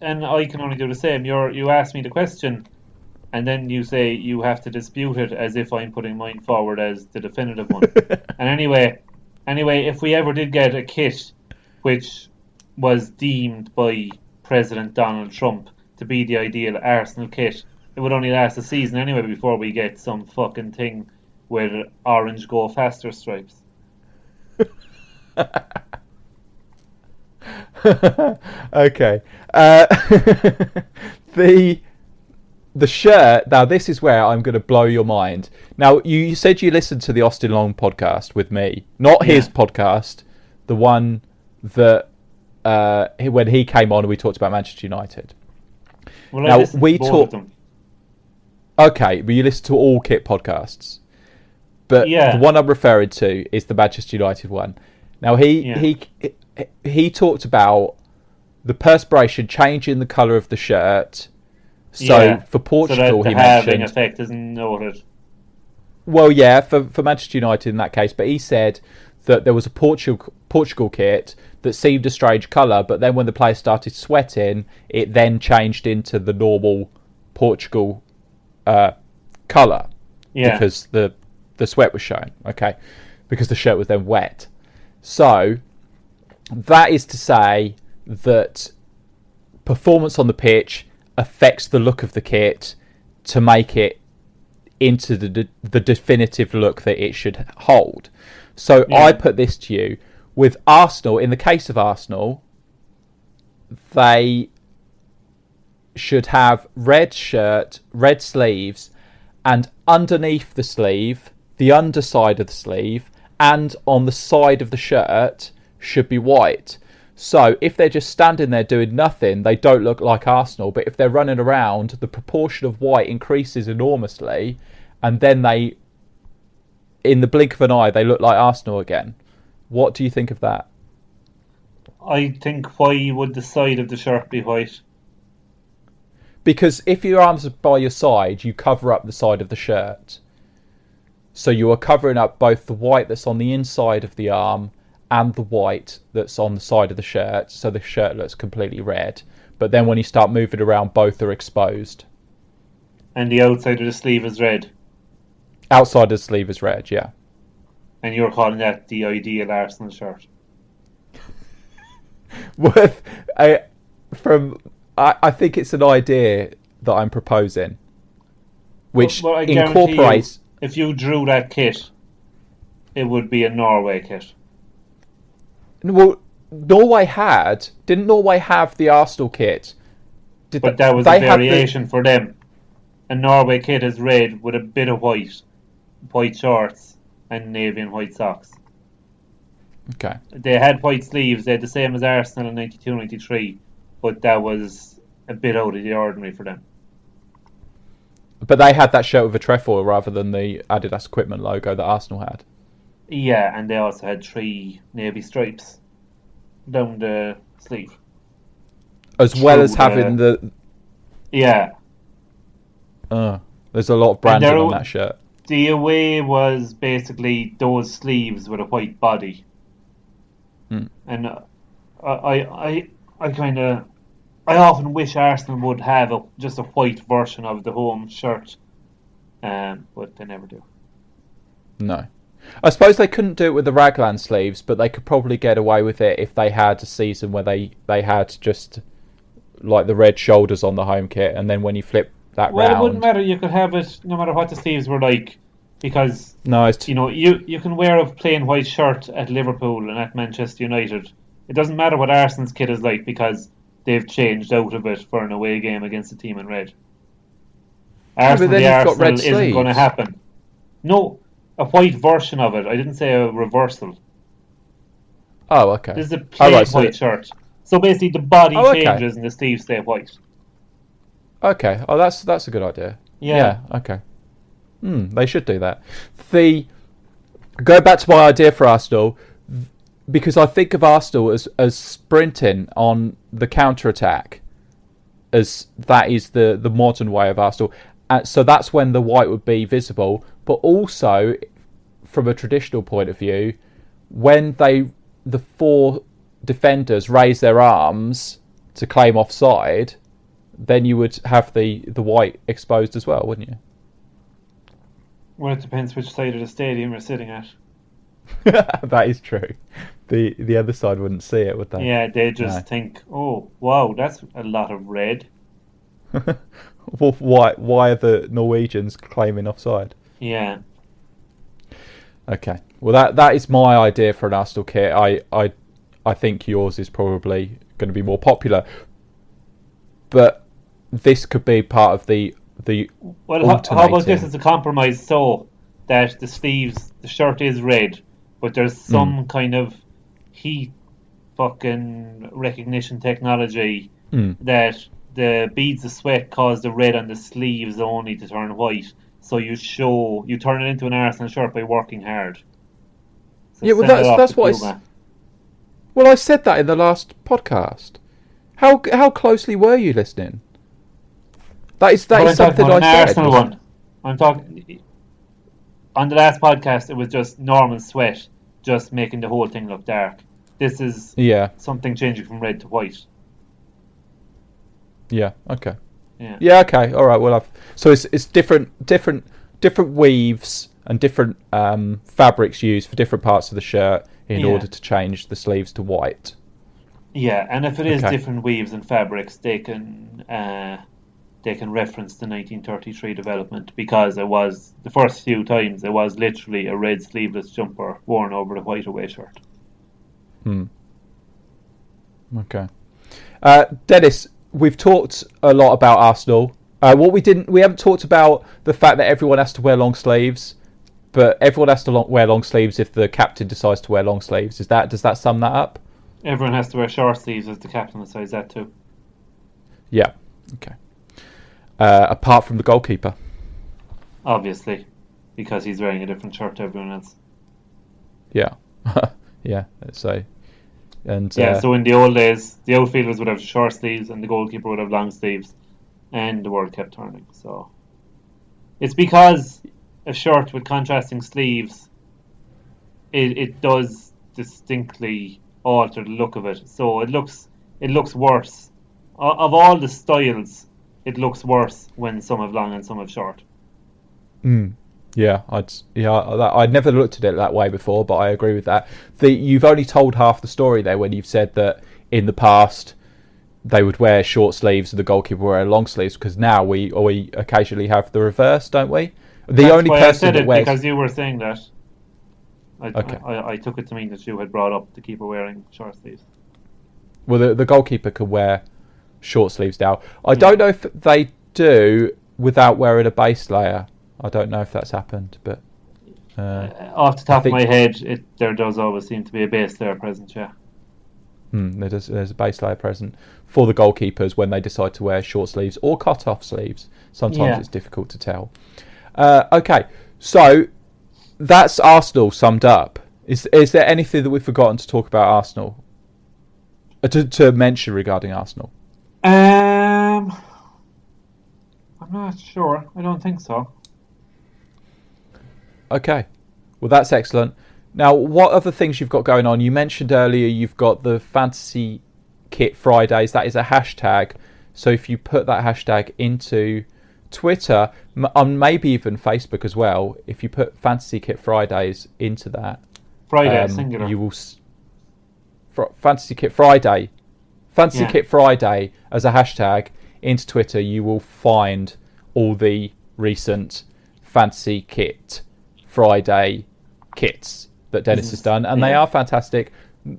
And I can only do the same. You ask me the question, and then you say you have to dispute it as if I'm putting mine forward as the definitive one. And anyway, if we ever did get a kit which was deemed by President Donald Trump to be the ideal Arsenal kit, it would only last a season anyway before we get some fucking thing with orange go faster stripes. Okay. The shirt, now this is where I'm going to blow your mind. Now, you said you listened to the Austin Long podcast with me. Not his podcast, the one that when he came on and we talked about Manchester United. Well, now, we talked. Okay, but you listen to all kit podcasts. But the one I'm referring to is the Manchester United one. Now, he talked about the perspiration changing the colour of the shirt. So for Portugal, so that he the halving mentioned. effect isn't noted. Well, yeah, for Manchester United in that case, but he said that there was a Portugal kit that seemed a strange colour, but then when the players started sweating, it then changed into the normal Portugal colour because the sweat was showing. Okay, because the shirt was then wet. So that is to say that performance on the pitch affects the look of the kit to make it into the definitive look that it should hold. So I put this to you. With Arsenal, in the case of Arsenal, they should have red shirt, red sleeves, and underneath the sleeve, the underside of the sleeve, and on the side of the shirt should be white. So if they're just standing there doing nothing, they don't look like Arsenal. But if they're running around, the proportion of white increases enormously, and then they, in the blink of an eye, they look like Arsenal again. What do you think of that? I think why would the side of the shirt be white? Because if your arms are by your side, you cover up the side of the shirt. So you are covering up both the white that's on the inside of the arm and the white that's on the side of the shirt, so the shirt looks completely red. But then when you start moving around, both are exposed. And the outside of the sleeve is red. Outside of the sleeve is red, yeah. And you're calling that the ideal Arsenal shirt. I think it's an idea that I'm proposing, which I incorporates. If you drew that kit, it would be a Norway kit. Well, didn't Norway have the Arsenal kit? But that was a variation for them. A Norway kit is red with a bit of white shorts and navy and white socks. Okay. They had white sleeves. They had the same as Arsenal in 92-93, but that was a bit out of the ordinary for them. But they had that shirt with a trefoil rather than the Adidas equipment logo that Arsenal had. Yeah, and they also had 3 navy stripes down the sleeve. As well as having the... Yeah. There's a lot of branding on that shirt. The away was basically those sleeves with a white body. And I often wish Arsenal would have just a white version of the home shirt, but they never do. No. I suppose they couldn't do it with the raglan sleeves, but they could probably get away with it if they had a season where they had just like the red shoulders on the home kit, and then when you flip that round... Well, it wouldn't matter. You could have it no matter what the sleeves were like, because you can wear a plain white shirt at Liverpool and at Manchester United. It doesn't matter what Arsenal's kit is like because they've changed out of it for an away game against a team in red. Arsenal isn't going to happen. No, a white version of it. I didn't say a reversal. Oh, okay. This is a plain white shirt. So basically the body changes and the sleeves stay white. Okay. Oh, that's a good idea. Yeah. Okay. They should do that. Go back to my idea for Arsenal, because I think of Arsenal as sprinting on the counter-attack, as that is the modern way of Arsenal. So that's when the white would be visible. But also, from a traditional point of view, when the 4 defenders raise their arms to claim offside, then you would have the white exposed as well, wouldn't you? Well, it depends which side of the stadium you're sitting at. That is true. The other side wouldn't see it, would they? Yeah, they just think, oh, wow, that's a lot of red. Well, why are the Norwegians claiming offside? Yeah. Okay. Well, that is my idea for an Arsenal kit. I think yours is probably going to be more popular, but this could be part of the Well, how about this as a compromise? So that the sleeves, the shirt is red, but there's some kind of heat fucking recognition technology that the beads of sweat cause the red on the sleeves only to turn white. So you turn it into an Arsenal shirt by working hard. So yeah, well, that's what Well, I said that in the last podcast. How closely were you listening? That is But I'm talking something about I an said. Arsenal one. I'm talking on the last podcast. It was just normal sweat, just making the whole thing look dark. This is something changing from red to white. Yeah. Okay. Yeah. Yeah. Okay. All right. Well, so it's different weaves and different fabrics used for different parts of the shirt in order to change the sleeves to white. Yeah, and if it is different weaves and fabrics, they can reference the 1933 development, because it was the first few times it was literally a red sleeveless jumper worn over the white away shirt. Okay. Dennis, we've talked a lot about Arsenal. We haven't talked about the fact that everyone has to wear long sleeves, but everyone has to wear long sleeves if the captain decides to wear long sleeves. Does that sum that up? Everyone has to wear short sleeves as the captain decides that too. Yeah. Okay. Apart from the goalkeeper. Obviously, because he's wearing a different shirt to everyone else. Yeah. Yeah. So in the old days, the outfielders would have short sleeves and the goalkeeper would have long sleeves, and the world kept turning. So it's because a shirt with contrasting sleeves, it does distinctly alter the look of it. So it looks worse. Of all the styles, it looks worse when some have long and some have short. Yeah, I'd never looked at it that way before, but I agree with that. You've only told half the story there when you've said that in the past they would wear short sleeves and the goalkeeper would wear long sleeves, because now we occasionally have the reverse, don't we? That's only person I said that wears, because you were saying that. I took it to mean that you had brought up the keeper wearing short sleeves. Well, the goalkeeper can wear short sleeves now. I don't know if they do without wearing a base layer. I don't know if that's happened, but off the top of my head, there does always seem to be a base layer present. Yeah. There's a base layer present for the goalkeepers when they decide to wear short sleeves or cut-off sleeves. Sometimes it's difficult to tell. Okay, so that's Arsenal summed up. Is there anything that we've forgotten to talk about Arsenal? To mention regarding Arsenal? I'm not sure. I don't think so. Okay, well that's excellent. Now, what other things you've got going on? You mentioned earlier you've got the Fantasy Kit Fridays. That is a hashtag. So if you put that hashtag into Twitter, and maybe even Facebook as well, if you put Fantasy Kit Fridays into that, singular, you will Fantasy Kit Friday, Kit Friday as a hashtag into Twitter, you will find all the recent Fantasy Kit Friday kits that Dennis has done, and they are fantastic.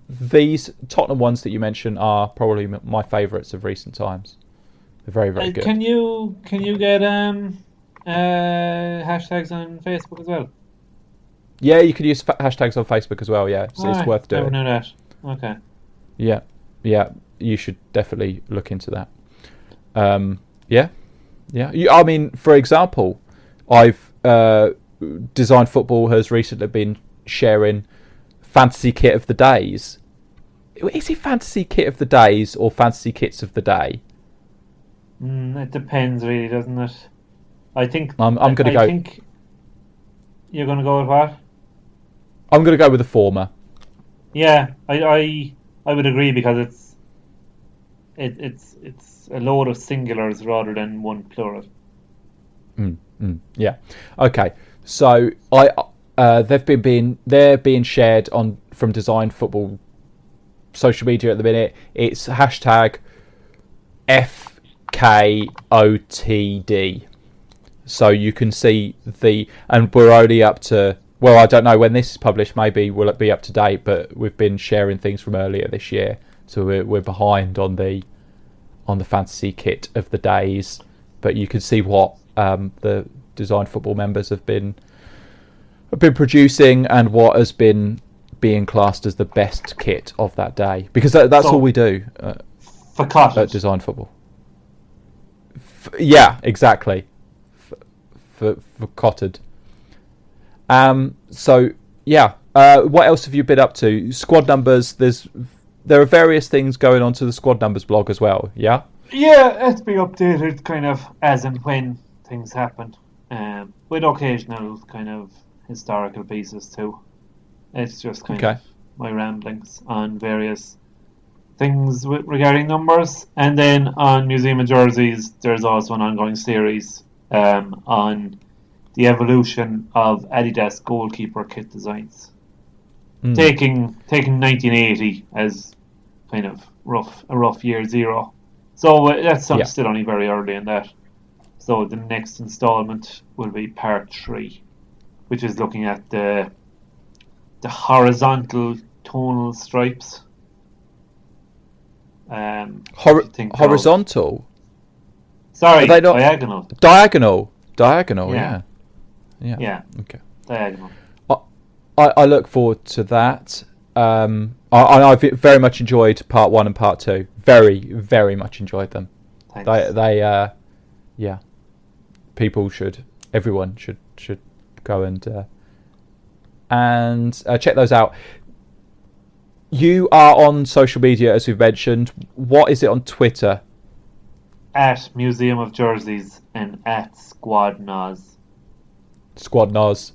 These Tottenham ones that you mentioned are probably my favourites of recent times. They're very, very good. Can you get hashtags on Facebook as well? Yeah, you could use hashtags on Facebook as well. Yeah, so it's worth doing. Never knew that. Okay. Yeah, you should definitely look into that. Yeah. I mean, for example, I've Design Football has recently been sharing Fantasy Kit of the Days. Is it Fantasy Kit of the Days or Fantasy Kits of the Day? It depends, really, doesn't it? I think I'm going to go. I think you're going to go with what? I'm going to go with the former. Yeah, I would agree, because it's a load of singulars rather than one plural. Yeah. Okay. So they're being shared from Design Football social media at the minute. It's hashtag FKOTD. So you can see and we're only up to, well, I don't know when this is published, maybe will it be up to date, but we've been sharing things from earlier this year, so we're behind on the Fantasy Kit of the Days, but you can see what the Design Football members have been producing and what has been being classed as the best kit of that day, because that's all we do for cottage at Design Football. Yeah, exactly. For cotted. So yeah, what else have you been up to? Squad numbers. There's there are various things going on to the Squad Numbers blog as well. Yeah. Yeah, it's be updated kind of as and when things happen, with occasional kind of historical pieces too. It's just kind of my ramblings on various things regarding numbers. And then on Museum of Jerseys, there's also an ongoing series on the evolution of Adidas goalkeeper kit designs, taking 1980 as kind of a rough year zero. So that's still only very early in that. So the next installment will be part 3, which is looking at the horizontal tonal stripes. Horizontal? Sorry, are they not diagonal. Diagonal, yeah. Okay. Diagonal. I look forward to that. I very much enjoyed part 1 and part 2. Very, very much enjoyed them. Thanks. They everyone should go and check those out. You are on social media, as we've mentioned. What is it on Twitter? At Museum of Jerseys and at Squad Nos. Squad Nos.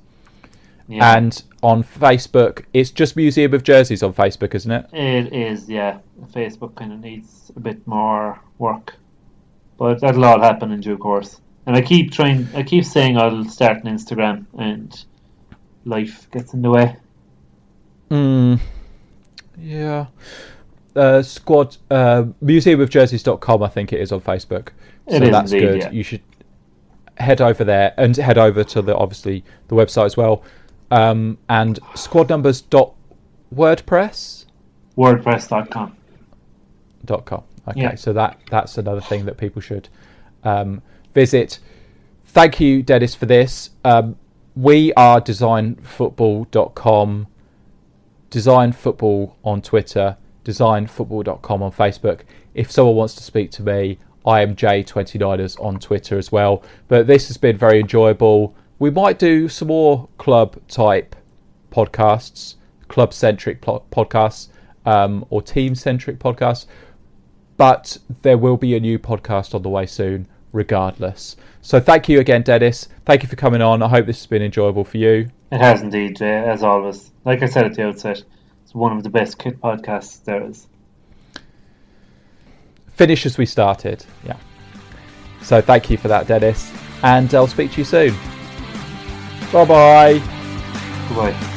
Yeah. And on Facebook, it's just Museum of Jerseys on Facebook, isn't it? It is, yeah. Facebook kind of needs a bit more work, but that'll all happen in due course. And I keep saying I'll start an Instagram, and life gets in the way. Yeah. Squad museumofjerseys.com, I think it is on Facebook. So that's indeed, good. Yeah. You should head over there and head over to the website as well. And squadnumbers.wordpress? WordPress.com. Okay, yeah. So that's another thing that people should visit. Thank you, Denis, for this. We are designfootball.com, designfootball on Twitter, designfootball.com on Facebook. If someone wants to speak to me, I am J29ers on Twitter as well. But this has been very enjoyable. We might do some more club-type podcasts, club-centric podcasts, or team-centric podcasts. But there will be a new podcast on the way soon, regardless. So thank you again, Denis. Thank you for coming on. I hope this has been enjoyable for you. It has indeed, Jay, as always. Like I said at the outset, it's one of the best kit podcasts there is. Finish as we started, yeah. So thank you for that, Denis. And I'll speak to you soon. Bye-bye. Goodbye.